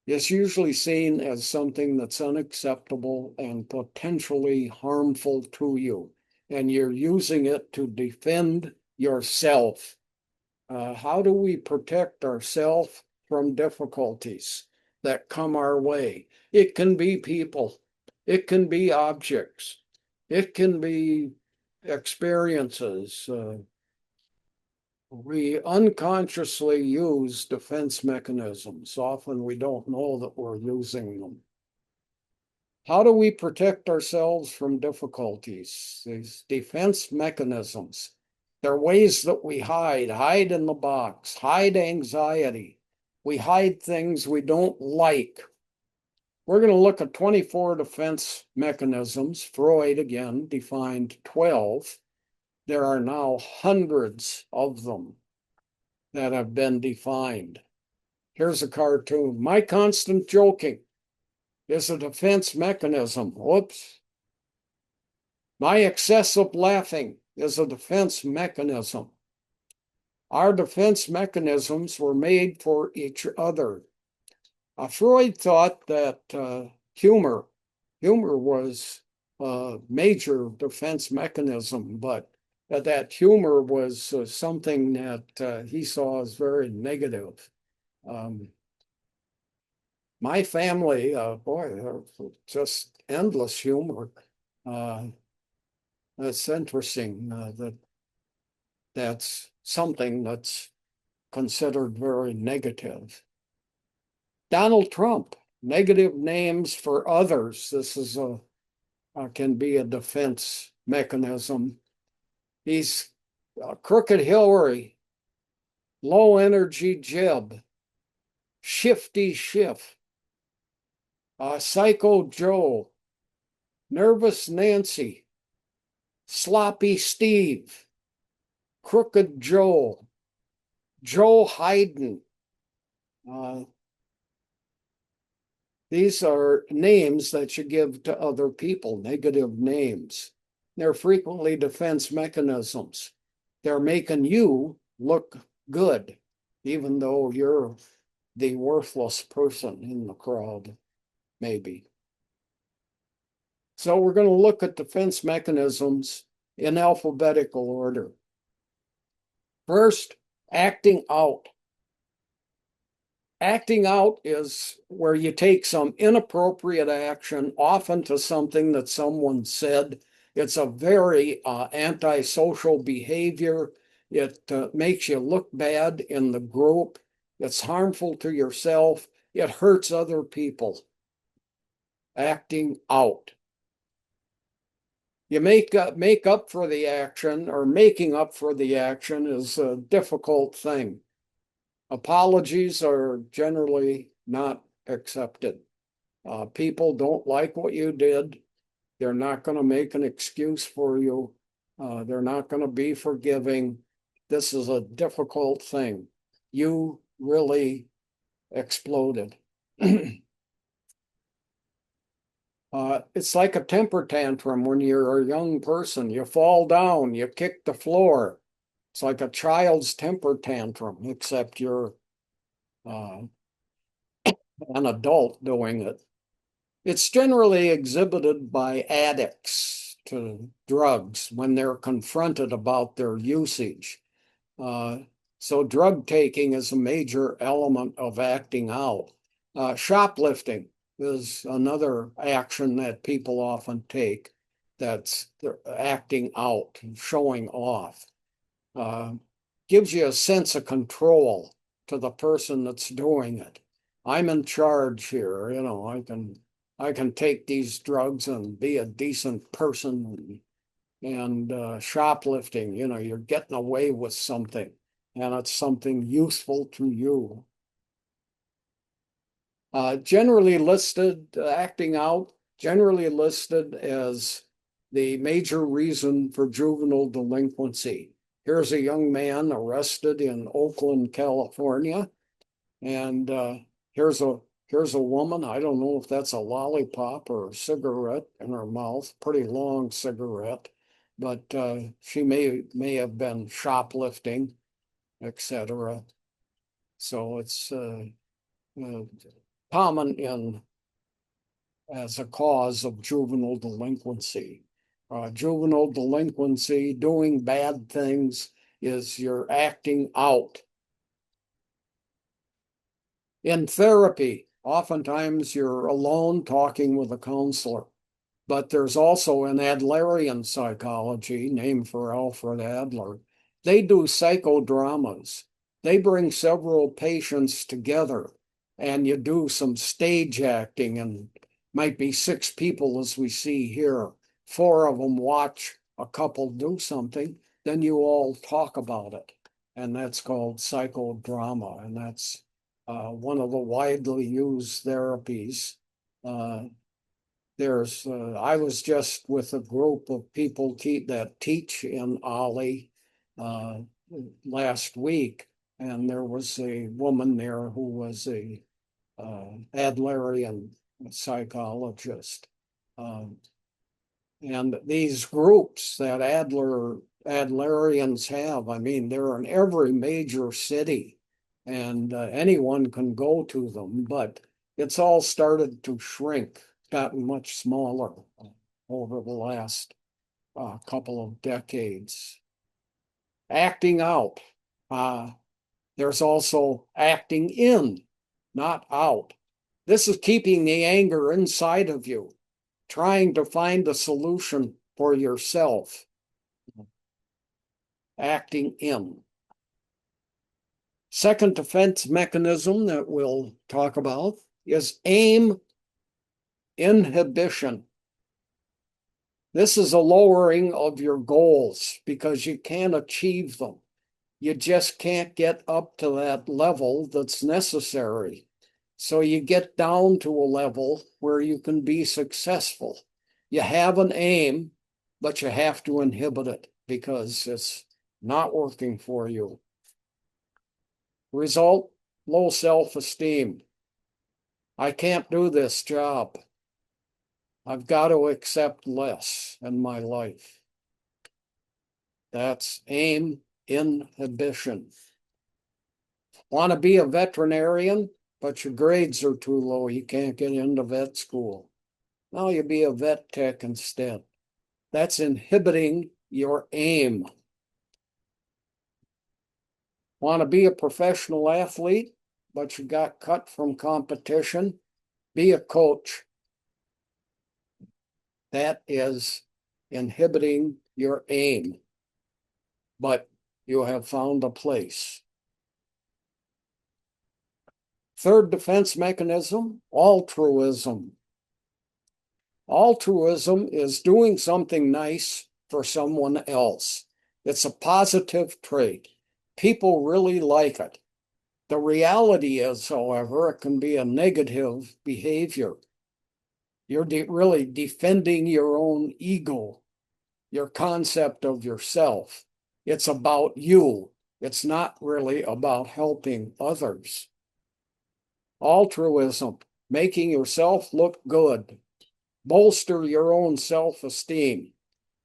is usually seen as something that's unacceptable and potentially harmful to you, and you're using it to defend yourself. How do we protect ourselves from difficulties that come our way? It can be people, it can be objects, it can be experiences. We unconsciously use defense mechanisms. Often we don't know that we're using them. How do we protect ourselves from difficulties? These defense mechanisms. They're ways that we hide in the box, hide anxiety. We hide things we don't like. We're going to look at 24 defense mechanisms. Freud, again, defined 12. There are now hundreds of them that have been defined. Here's a cartoon. My constant joking is a defense mechanism. Whoops. My excessive laughing is a defense mechanism. Our defense mechanisms were made for each other. Freud thought that humor was a major defense mechanism, but that humor was something that he saw as very negative. Um, my family, boy, just endless humor. Uh, it's interesting that's something that's considered very negative. Donald Trump, negative names for others. This is can be a defense mechanism. He's crooked Hillary, low energy Jeb, shifty Schiff, psycho Joe, nervous Nancy, sloppy Steve, crooked Joe, Joe Hayden. These are names that you give to other people, negative names. They're frequently defense mechanisms. They're making you look good, even though you're the worthless person in the crowd, maybe. So we're going to look at defense mechanisms in alphabetical order. First, acting out. Acting out is where you take some inappropriate action, often to something that someone said. It's a very antisocial behavior. It makes you look bad in the group. It's harmful to yourself. It hurts other people. Acting out. You make up for the action, or making up for the action is a difficult thing. Apologies are generally not accepted. People don't like what you did. They're not going to make an excuse for you. They're not going to be forgiving. This is a difficult thing. You really exploded. It's like a temper tantrum when you're a young person. You fall down, you kick the floor. It's like a child's temper tantrum, except you're uh, an adult doing it. It's generally exhibited by addicts to drugs when they're confronted about their usage. Uh, so drug taking is a major element of acting out. Shoplifting is another action that people often take that's acting out, showing off. Uh, Gives you a sense of control to the person that's doing it. I'm in charge here, I can take these drugs and be a decent person. And shoplifting, you're getting away with something, and it's something useful to you. Generally listed, acting out, generally listed as the major reason for juvenile delinquency. Here's a young man arrested in Oakland, California, and here's a woman. I don't know if that's a lollipop or a cigarette in her mouth, pretty long cigarette. but she may have been shoplifting, etc. So it's uh, common in as a cause of juvenile delinquency. Juvenile delinquency, doing bad things, is you're acting out. In therapy, oftentimes you're alone talking with a counselor, but there's also in Adlerian psychology, named for Alfred Adler, they do psychodramas. They bring several patients together and you do some stage acting, and might be 6 people as we see here. 4 of them watch a couple do something, then you all talk about it. And that's called psychodrama. And that's one of the widely used therapies. Uh, I was just with a group of people that teach in OLLI uh, last week, and there was a woman there who was a Adlerian psychologist. Um, and these groups that Adlerians have, I mean, they're in every major city, and anyone can go to them, but it's all started to shrink, gotten much smaller over the last couple of decades. Acting out. There's also acting in, not out. This is keeping the anger inside of you, trying to find a solution for yourself. Acting in. Second defense mechanism that we'll talk about is aim inhibition. This is a lowering of your goals because you can't achieve them. You just can't get up to that level that's necessary. So you get down to a level where you can be successful. You have an aim, but you have to inhibit it because it's not working for you. Result, low self-esteem. I can't do this job. I've got to accept less in my life. That's aim inhibition. Want to be a veterinarian, but your grades are too low. You can't get into vet school. Now you be a vet tech instead. That's inhibiting your aim. Want to be a professional athlete, but you got cut from competition? Be a coach. That is inhibiting your aim, but you have found a place. Third defense mechanism, altruism. Altruism is doing something nice for someone else. It's a positive trait. People really like it. The reality is, however, it can be a negative behavior. You're really defending your own ego, your concept of yourself. It's about you. It's not really about helping others. Altruism, making yourself look good, bolster your own self-esteem.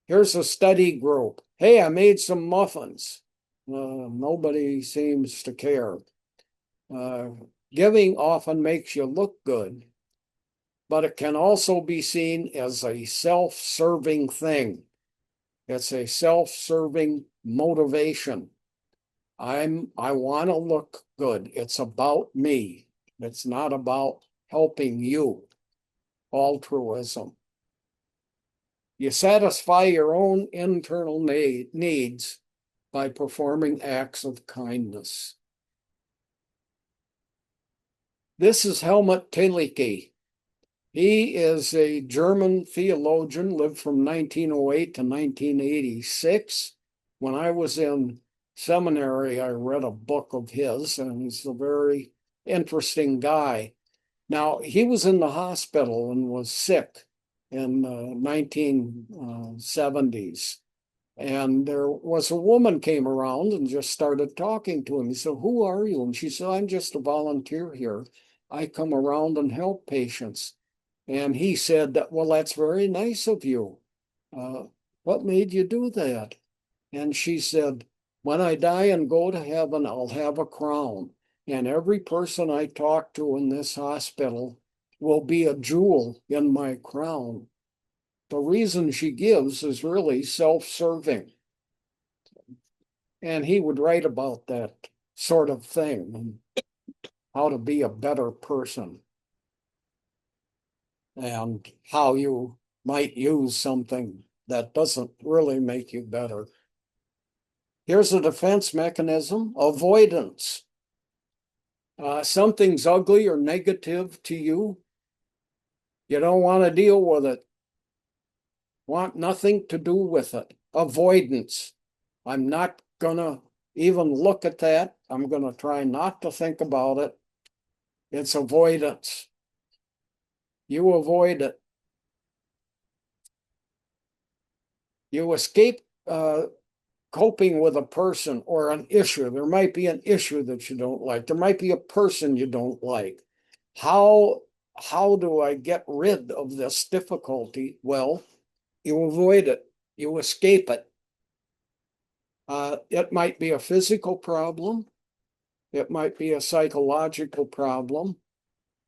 Here's a study group. Hey, I made some muffins. Nobody seems to care. Giving often makes you look good, but it can also be seen as a self-serving thing. It's a self-serving motivation. I want to look good. It's about me. It's not about helping you. Altruism. You satisfy your own internal needs by performing acts of kindness. This is Helmut Thielicke. He is a German theologian, lived from 1908 to 1986. When I was in seminary, I read a book of his, and he's a very interesting guy. Now, he was in the hospital and was sick in the 1970s. And there was a woman came around and just started talking to him. He said, "Who are you?" And she said, "I'm just a volunteer here. I come around and help patients." And he said, "Well, that's very nice of you. Uh, What made you do that? And she said, when I die and go to heaven, I'll have a crown. And every person I talk to in this hospital will be a jewel in my crown. The reason she gives is really self-serving. And he would write about that sort of thing and how to be a better person and how you might use something that doesn't really make you better. Here's a defense mechanism, avoidance. Something's ugly or negative to you. You don't want to deal with it. Want nothing to do with it. Avoidance. I'm not going to even look at that. I'm going to try not to think about it. It's avoidance. You avoid it. You escape coping with a person or an issue. There might be an issue that you don't like. There might be a person you don't like. How do I get rid of this difficulty? Well, you avoid it. You escape it. It might be a physical problem. It might be a psychological problem.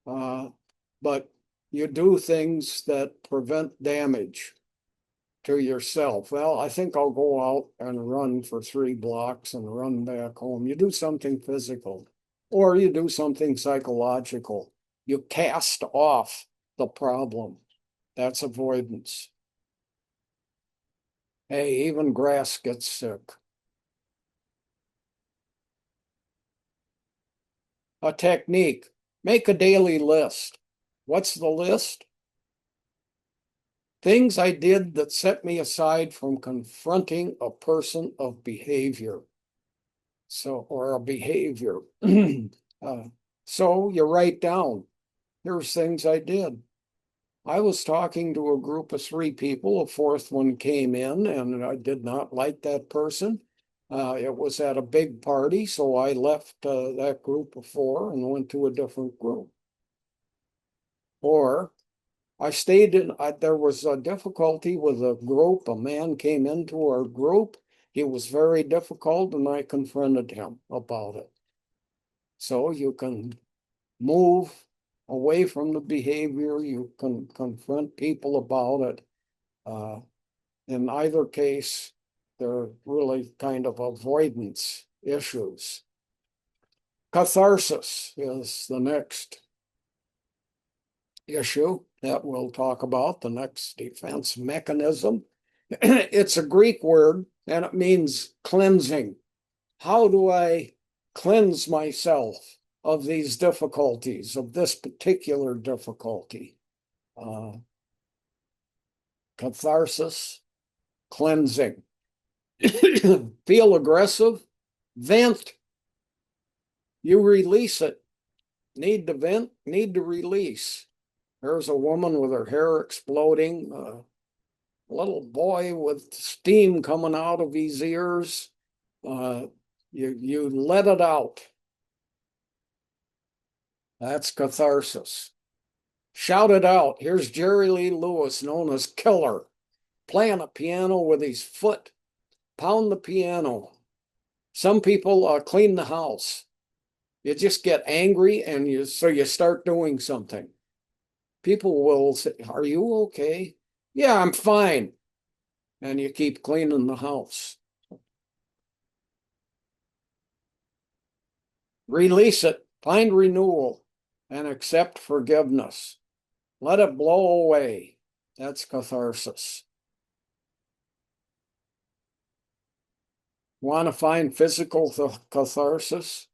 But you do things that prevent damage to yourself. Well, I think I'll go out and run for 3 blocks and run back home. You do something physical, or you do something psychological. You cast off the problem. That's avoidance. Hey, even grass gets sick. A technique, make a daily list. What's the list? Things I did that set me aside from confronting a person of behavior. Or a behavior. So you write down, here's things I did. I was talking to a group of 3 people. A fourth one came in, and I did not like that person. It was at a big party, so I left that group of 4 and went to a different group. Or I stayed in, there was a difficulty with a group. A man came into our group. He was very difficult, and I confronted him about it. So you can move away from the behavior. You can confront people about it. In either case, they're really kind of avoidance issues. Catharsis is the next issue that we'll talk about, the next defense mechanism. It's a Greek word and it means cleansing. How do I cleanse myself of these difficulties, of this particular difficulty? Catharsis, cleansing. Feel aggressive, vent. You release it. Need to vent, need to release. There's a woman with her hair exploding, a little boy with steam coming out of his ears. You let it out. That's catharsis. Shout it out. Here's Jerry Lee Lewis, known as Killer, playing a piano with his foot. Pound the piano. Some people clean the house. You just get angry and you start doing something. People will say, are you okay? Yeah, I'm fine. And you keep cleaning the house. Release it, find renewal, and accept forgiveness. Let it blow away. That's catharsis. Want to find physical catharsis?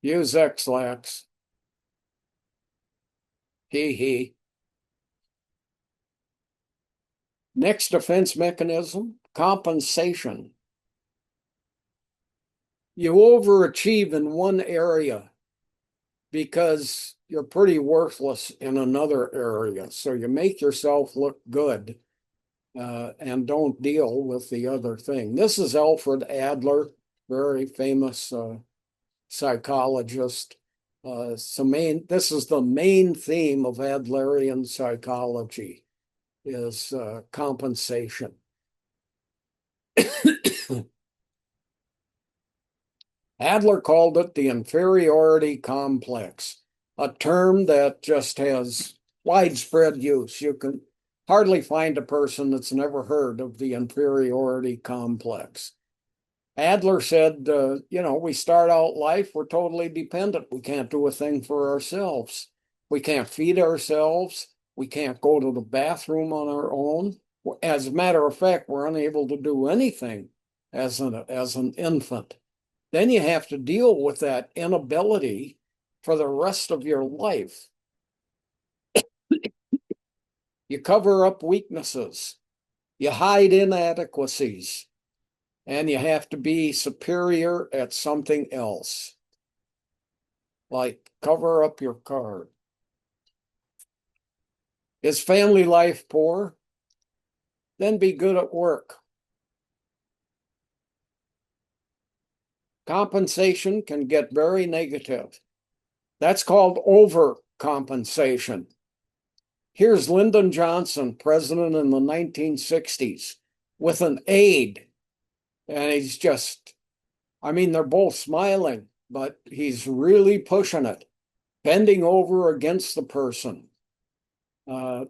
Use X-Lax. He. Next defense mechanism, compensation. You overachieve in one area because you're pretty worthless in another area. So you make yourself look good and don't deal with the other thing. This is Alfred Adler, very famous psychologist. This is the main theme of Adlerian psychology. is compensation. Adler called it the inferiority complex, a term that just has widespread use. You can hardly find a person that's never heard of the inferiority complex. Adler said, we start out life, we're totally dependent. We can't do a thing for ourselves. We can't feed ourselves. We can't go to the bathroom on our own. As a matter of fact, we're unable to do anything as an infant. Then you have to deal with that inability for the rest of your life. You cover up weaknesses, you hide inadequacies, and you have to be superior at something else, like cover up your card. Is family life poor? Then be good at work. Compensation can get very negative. That's called overcompensation. Here's Lyndon Johnson, president in the 1960s, with an aide. And he's just, they're both smiling, but he's really pushing it, bending over against the person,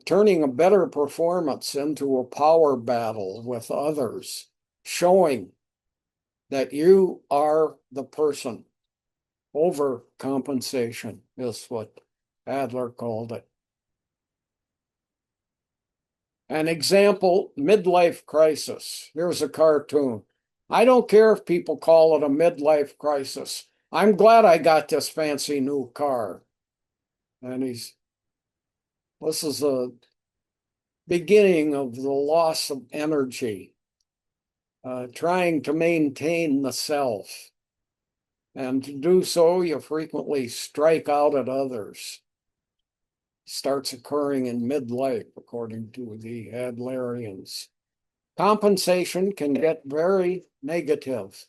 turning a better performance into a power battle with others, showing that you are the person. Overcompensation is what Adler called it. An example, midlife crisis. Here's a cartoon. I don't care if people call it a midlife crisis. I'm glad I got this fancy new car. And this is a beginning of the loss of energy, trying to maintain the self. And to do so, you frequently strike out at others. Starts occurring in midlife, according to the Adlerians. Compensation can get very negative,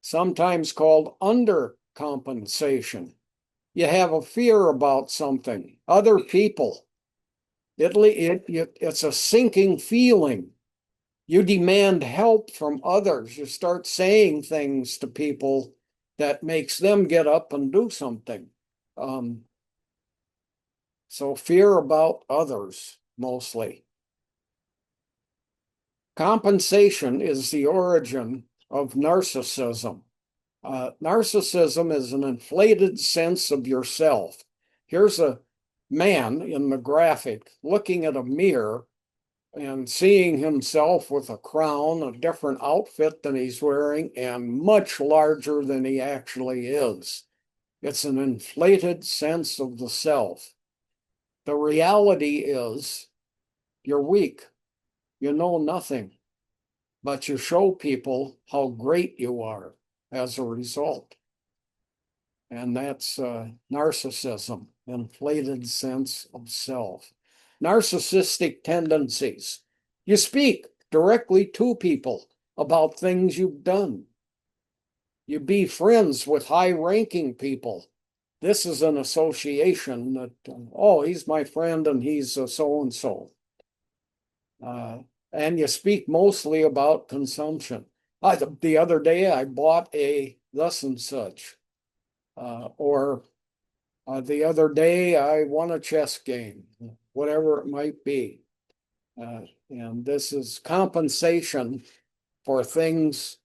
sometimes called undercompensation. You have a fear about something, other people. It's a sinking feeling. You demand help from others. You start saying things to people that makes them get up and do something. So fear about others, mostly. Compensation is the origin of narcissism. Narcissism is an inflated sense of yourself. Here's a man in the graphic looking at a mirror and seeing himself with a crown, a different outfit than he's wearing, and much larger than he actually is. It's an inflated sense of the self. The reality is you're weak. You know nothing, but you show people how great you are as a result. And that's narcissism, inflated sense of self. Narcissistic tendencies. You speak directly to people about things you've done. You be friends with high-ranking people. This is an association that, he's my friend and he's so-and-so. And you speak mostly about consumption. The other day, I bought a thus and such. Or the other day, I won a chess game, whatever it might be. And this is compensation for things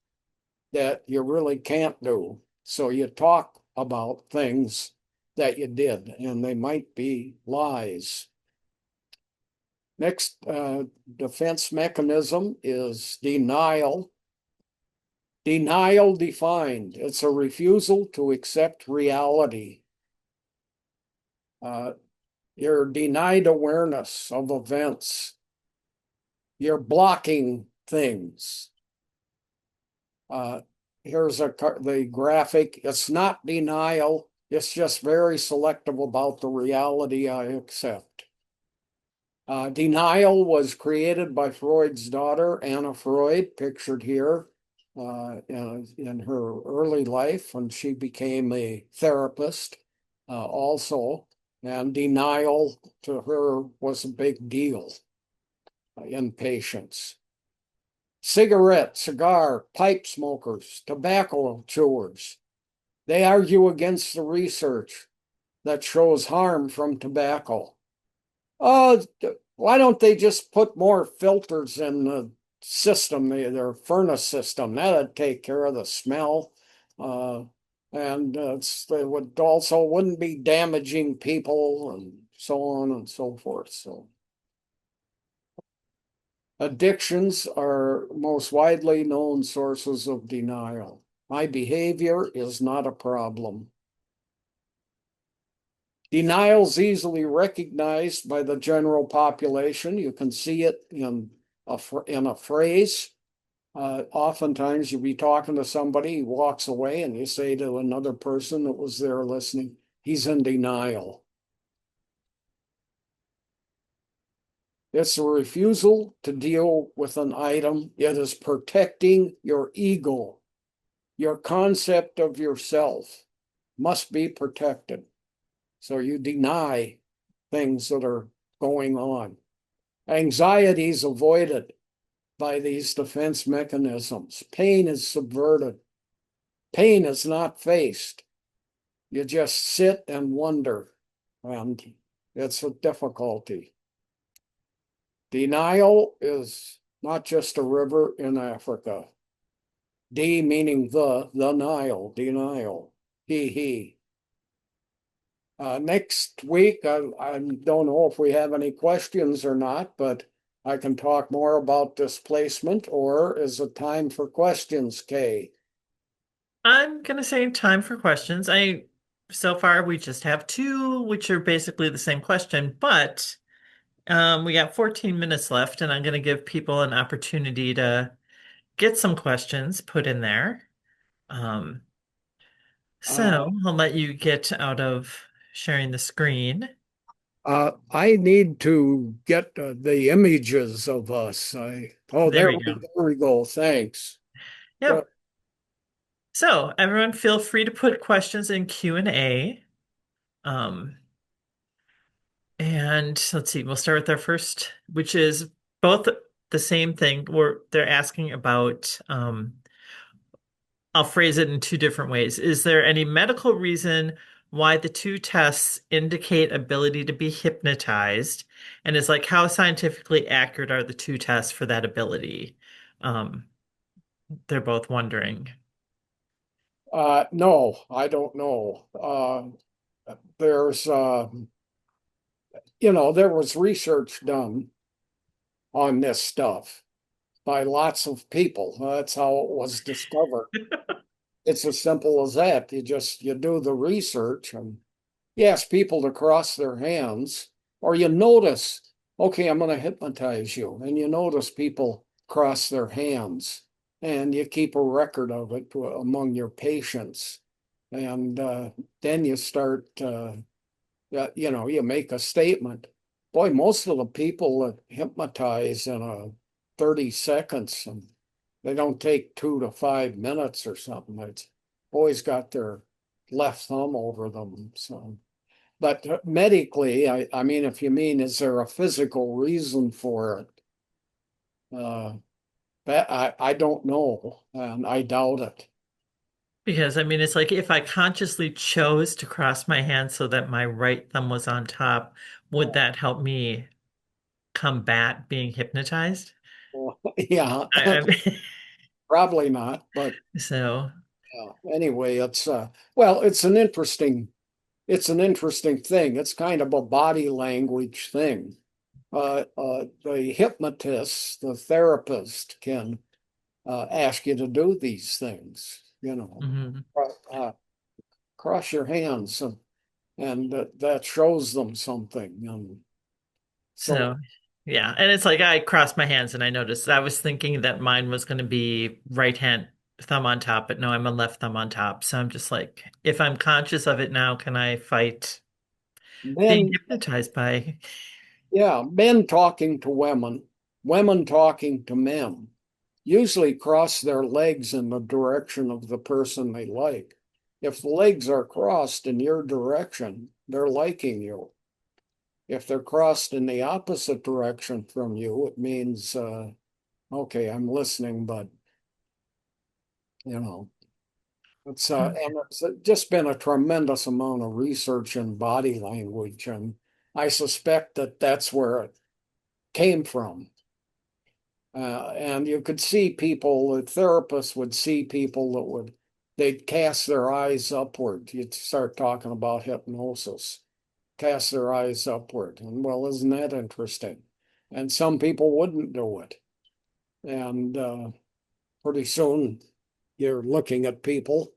that you really can't do. So you talk about things that you did, and they might be lies. Next defense mechanism is denial. Denial defined. It's a refusal to accept reality. You're denied awareness of events. You're blocking things. Here's the graphic. It's not denial. It's just very selective about the reality I accept. Denial was created by Freud's daughter, Anna Freud, pictured here in her early life when she became a therapist also. And denial to her was a big deal. in patients. Cigarette, cigar, pipe smokers, tobacco chewers. They argue against the research that shows harm from tobacco. Oh, why don't they just put more filters in the system, their furnace system? That'd take care of the smell. Uh, and they would also wouldn't be damaging people and so on and so forth. So addictions are most widely known sources of denial. My behavior is not a problem. Denial is easily recognized by the general population. You can see it in a phrase. Oftentimes you'll be talking to somebody, he walks away, and you say to another person that was there listening, he's in denial. It's a refusal to deal with an item. It is protecting your ego. Your concept of yourself must be protected. So you deny things that are going on. Anxiety is avoided by these defense mechanisms. Pain is subverted. Pain is not faced. You just sit and wonder, and it's a difficulty. Denial is not just a river in Africa. D meaning the Nile, denial. He. Next week, I don't know if we have any questions or not, but I can talk more about displacement, or is it time for questions, Kay? I'm gonna say time for questions. So far we just have two, which are basically the same question, but we got 14 minutes left, and I'm gonna give people an opportunity to get some questions put in there. Um, Uh, so I'll let you get out of sharing the screen. I need to get the images of us. Oh, There we go. there we go. Thanks. Good. Yep. So everyone feel free to put questions in Q&A. Um, and let's see, we'll start with our first, which is both the same thing, where they're asking about, I'll phrase it in two different ways. Is there any medical reason why the two tests indicate ability to be hypnotized? And it's like, how scientifically accurate are the two tests for that ability? Um, they're both wondering. No, I don't know. There's, there was research done on this stuff by lots of people. That's how it was discovered. It's as simple as that. You do the research and you ask people to cross their hands, or you notice, okay, I'm going to hypnotize you, and you notice people cross their hands, and you keep a record of it among your patients, and then you start, you make a statement. Boy, most of the people that hypnotize in 30 seconds, and they don't take 2 to 5 minutes or something. It's always got their left thumb over them. So, but medically, I mean, if you mean, is there a physical reason for it? Uh, that I don't know, and I doubt it. Because I mean, it's like if I consciously chose to cross my hand so that my right thumb was on top, would that help me combat being hypnotized? Yeah, I probably not. But so, anyway, well, it's an interesting thing. It's kind of a body language thing. The hypnotist, the therapist, can ask you to do these things. mhm. Uh, cross your hands, and that shows them something. And so So, yeah. And it's like I crossed my hands and I noticed I was thinking that mine was going to be right hand thumb on top, but no, I'm a left thumb on top. So I'm just like, if I'm conscious of it now, can I fight being men, hypnotized by? yeah, men talking to women, women talking to men, usually cross their legs in the direction of the person they like. If the legs are crossed in your direction, they're liking you. If they're crossed in the opposite direction from you, it means, okay, I'm listening, but you know, and it's just been a tremendous amount of research in body language, and I suspect that that's where it came from. And you could see people, the therapists would see people that they'd cast their eyes upward. You'd start talking about hypnosis, cast their eyes upward. And well, isn't that interesting? And some people wouldn't do it. And pretty soon you're looking at people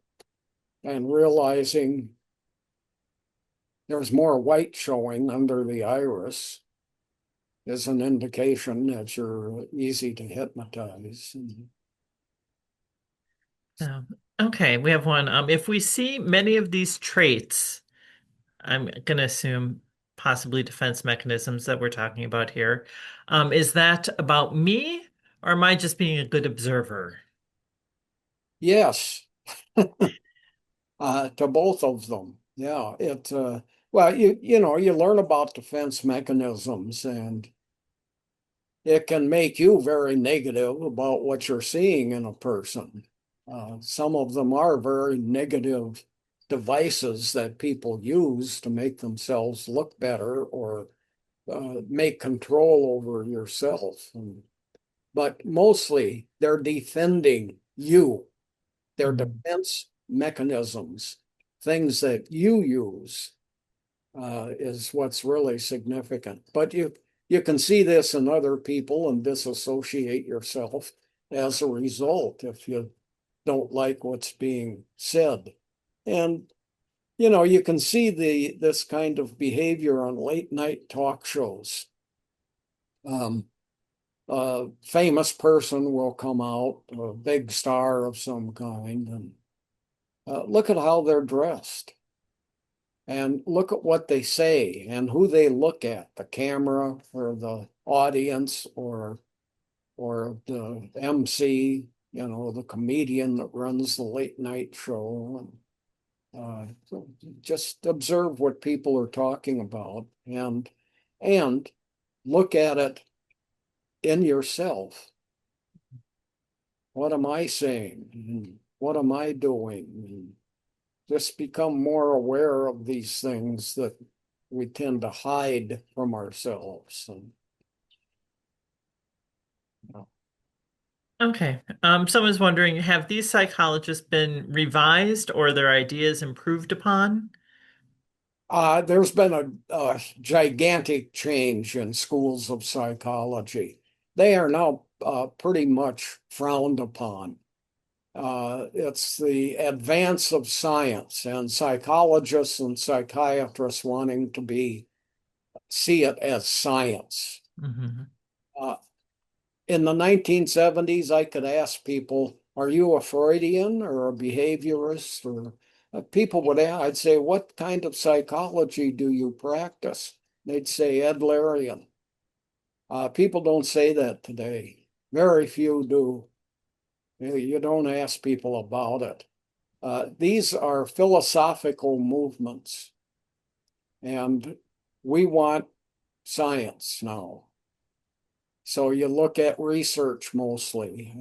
and realizing there's more white showing under the iris is an indication that you're easy to hypnotize. So, okay, we have one. If we see many of these traits, I'm going to assume possibly defense mechanisms that we're talking about here. Is that about me, or am I just being a good observer? Yes, to both of them. Yeah, well, you know, you learn about defense mechanisms, and it can make you very negative about what you're seeing in a person. Some of them are very negative devices that people use to make themselves look better or make control over yourself. But mostly they're defending you. They're Mhm. defense mechanisms, things that you use is what's really significant. But you can see this in other people and disassociate yourself as a result if you don't like what's being said. And you know, you can see this kind of behavior on late night talk shows. Um, a famous person will come out, a big star of some kind, and look at how they're dressed and look at what they say and who they look at, the camera or the audience or the MC, you know, the comedian that runs the late night show. So just observe what people are talking about and look at it in yourself. What am I saying? And what am I doing? And just become more aware of these things that we tend to hide from ourselves. And, Okay. Someone's wondering, have these psychologists been revised or their ideas improved upon? there's been a gigantic change in schools of psychology. They are now pretty much frowned upon. It's the advance of science and psychologists and psychiatrists wanting to see it as science. Mhm. Uh, in the 1970s, I could ask people, "Are you a Freudian or a behaviorist?" Or people would ask, I'd say, "What kind of psychology do you practice?" They'd say Adlerian. People don't say that today. Very few do. You don't ask people about it. These are philosophical movements, and we want science now. So you look at research mostly,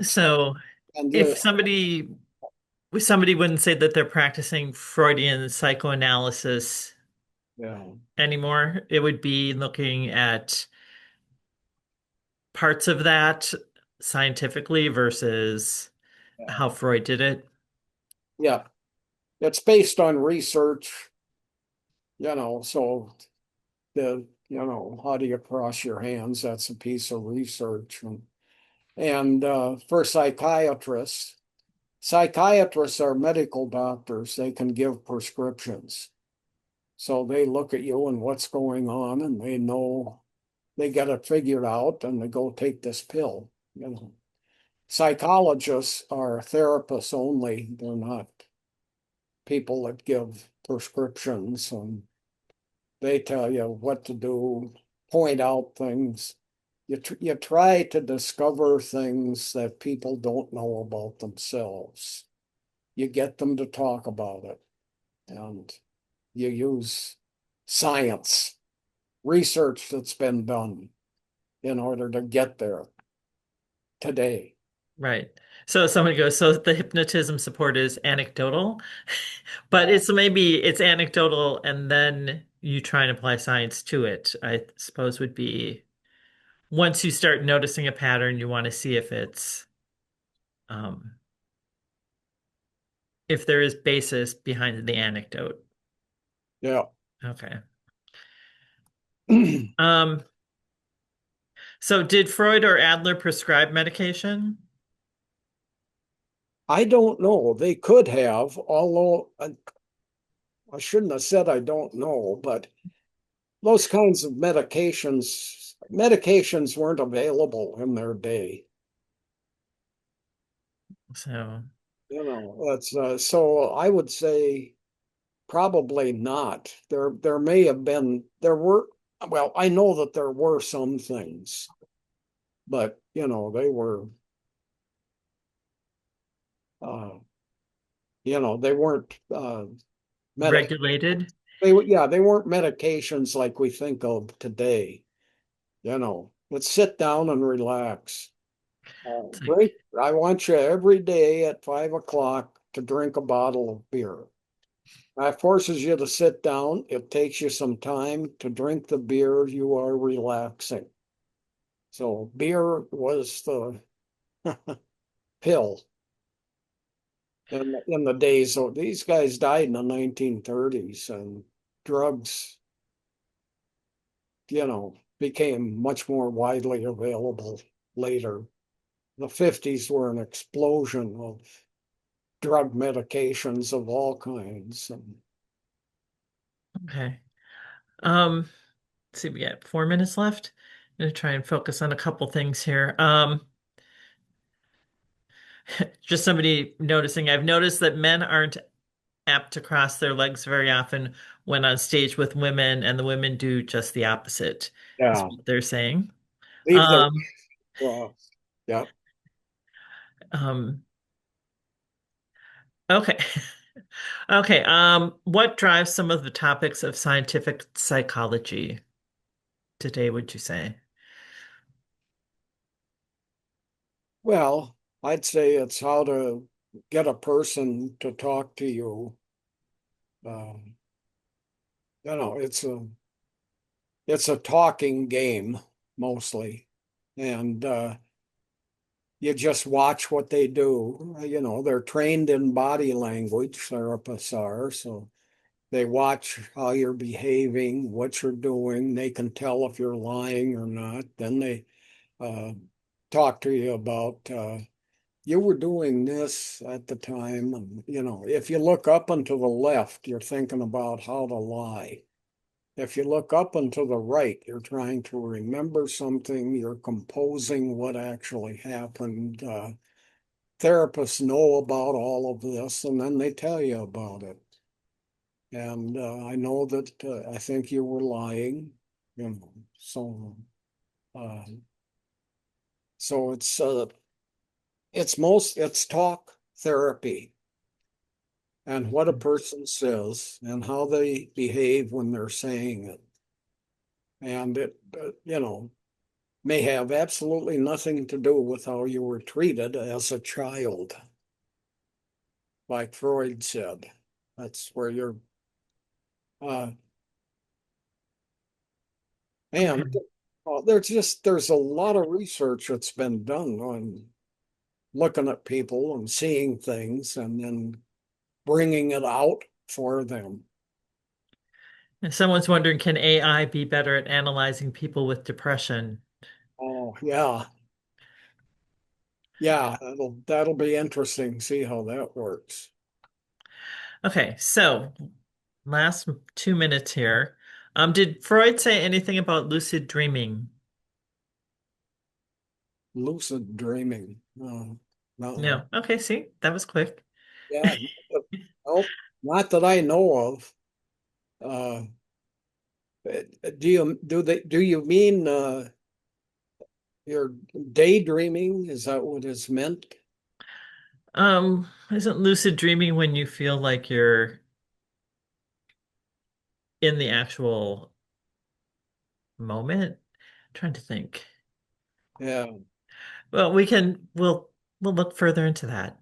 So and if somebody wouldn't say that they're practicing Freudian psychoanalysis yeah, anymore, it would be looking at parts of that scientifically versus yeah, how Freud did it. yeah. It's based on research, you know. So how do you cross your hands? That's a piece of research, and for psychiatrists are medical doctors. They can give prescriptions. So they look at you and what's going on, and they know they get it figured out, and they go take this pill. You know, psychologists are therapists only. They're not people that give prescriptions, and they tell you what to do, point out things. You try to discover things that people don't know about themselves. You get them to talk about it, and you use science, research that's been done in order to get there today. Right. So someone goes, so the hypnotism support is anecdotal, but Uh, maybe it's anecdotal and then you try and apply science to it, I suppose would be once you start noticing a pattern, you want to see um if there is basis behind the anecdote. yeah. Okay. Um, so did Freud or Adler prescribe medication? I don't know. They could have, although I shouldn't have said I don't know, but those kinds of medications weren't available in their day. So, That's so I would say probably not. There may have been there were well, I know that there were some things, but they were uh they weren't medic regulated. they weren't medications like we think of today. Let's sit down and relax. It's Drink. like, I want you every day at 5 o'clock to drink a bottle of beer. That forces you to sit down. It takes you some time to drink the beer. You are relaxing. So beer was the pill in the days. So these guys died in the 1930s, and drugs, became much more widely available later. The 50s were an explosion of drug medications of all kinds. And okay. Um, let's see, we got 4 minutes left. I'm gonna try and focus on a couple things here. Just somebody noticing, I've noticed that men aren't apt to cross their legs very often when on stage with women, and the women do just the opposite, is yeah, what they're saying. leave the, Um, yeah. um, okay. Okay. What drives some of the topics of scientific psychology today, would you say? Well, I'd say it's how to get a person to talk to you. Um, it's a talking game mostly, and you just watch what they do. They're trained in body language, therapists are, so they watch how you're behaving, what you're doing. They can tell if you're lying or not. Then they uh, talk to you about you were doing this at the time. And, if you look up and to the left, you're thinking about how to lie. If you look up and to the right, you're trying to remember something, you're composing what actually happened. Therapists know about all of this, and then they tell you about it. And I know that I think you were lying, so uh, it's talk therapy and what a person says and how they behave when they're saying it. And it, may have absolutely nothing to do with how you were treated as a child, like Freud said. That's where you're, uh, and Okay. there's a lot of research that's been done on looking at people and seeing things and then bringing it out for them. And someone's wondering, can AI be better at analyzing people with depression? Oh, yeah. Yeah, that'll be interesting. See how that works. Okay, so last 2 minutes here. Did Freud say anything about lucid dreaming? Lucid dreaming. No. No. Okay, see, that was quick. Yeah. Nope. Not that I know of. Uh, do you mean you're daydreaming? Is that what is meant? Isn't lucid dreaming when you feel like you're in the actual moment. I'm trying to think. Yeah, Well, we'll look further into that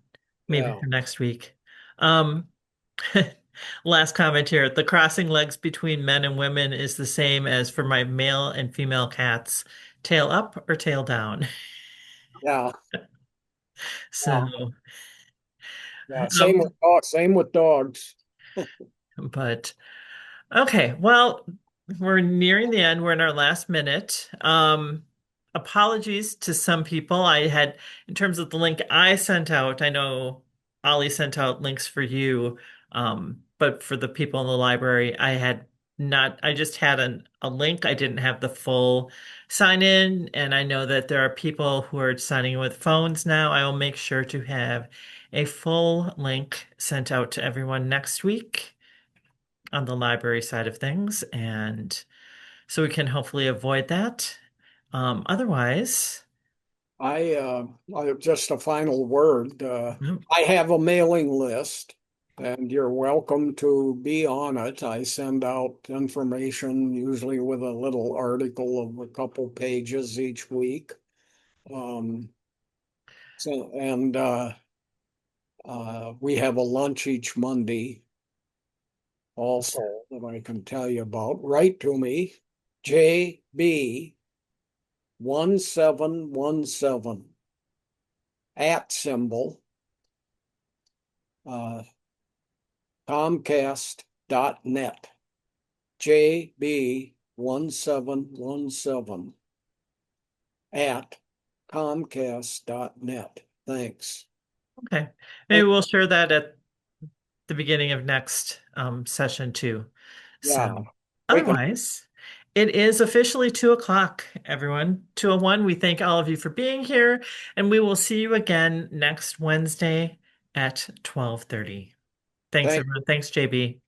maybe yeah, for next week. Um, last comment here. The crossing legs between men and women is the same as for my male and female cats. Tail up or tail down. yeah, So, yeah, yeah. Same with um, dogs. Same with dogs. but okay, well, we're nearing the end. We're in our last minute. Apologies to some people. I had, in terms of the link I sent out, I know Ollie sent out links for you, but for the people in the library, I had not, I just had a link. I didn't have the full sign in, and I know that there are people who are signing in with phones now. I will make sure to have a full link sent out to everyone next week on the library side of things, and so we can hopefully avoid that. Otherwise, Just a final word. mm, I have a mailing list, and you're welcome to be on it. I send out information, usually with a little article of a couple pages each week. Um, and we have a lunch each Monday also that I can tell you about. Write to me, JB 1717 at symbol uh, Comcast.net. JB 1717 at Comcast.net. Thanks. okay. Maybe we'll share that at the beginning of next session too. So Yeah, we can. otherwise, it is officially 2 o'clock, everyone. 2:01. We thank all of you for being here, and we will see you again next Wednesday at 12:30. Thanks, Thank everyone. Thanks, JB.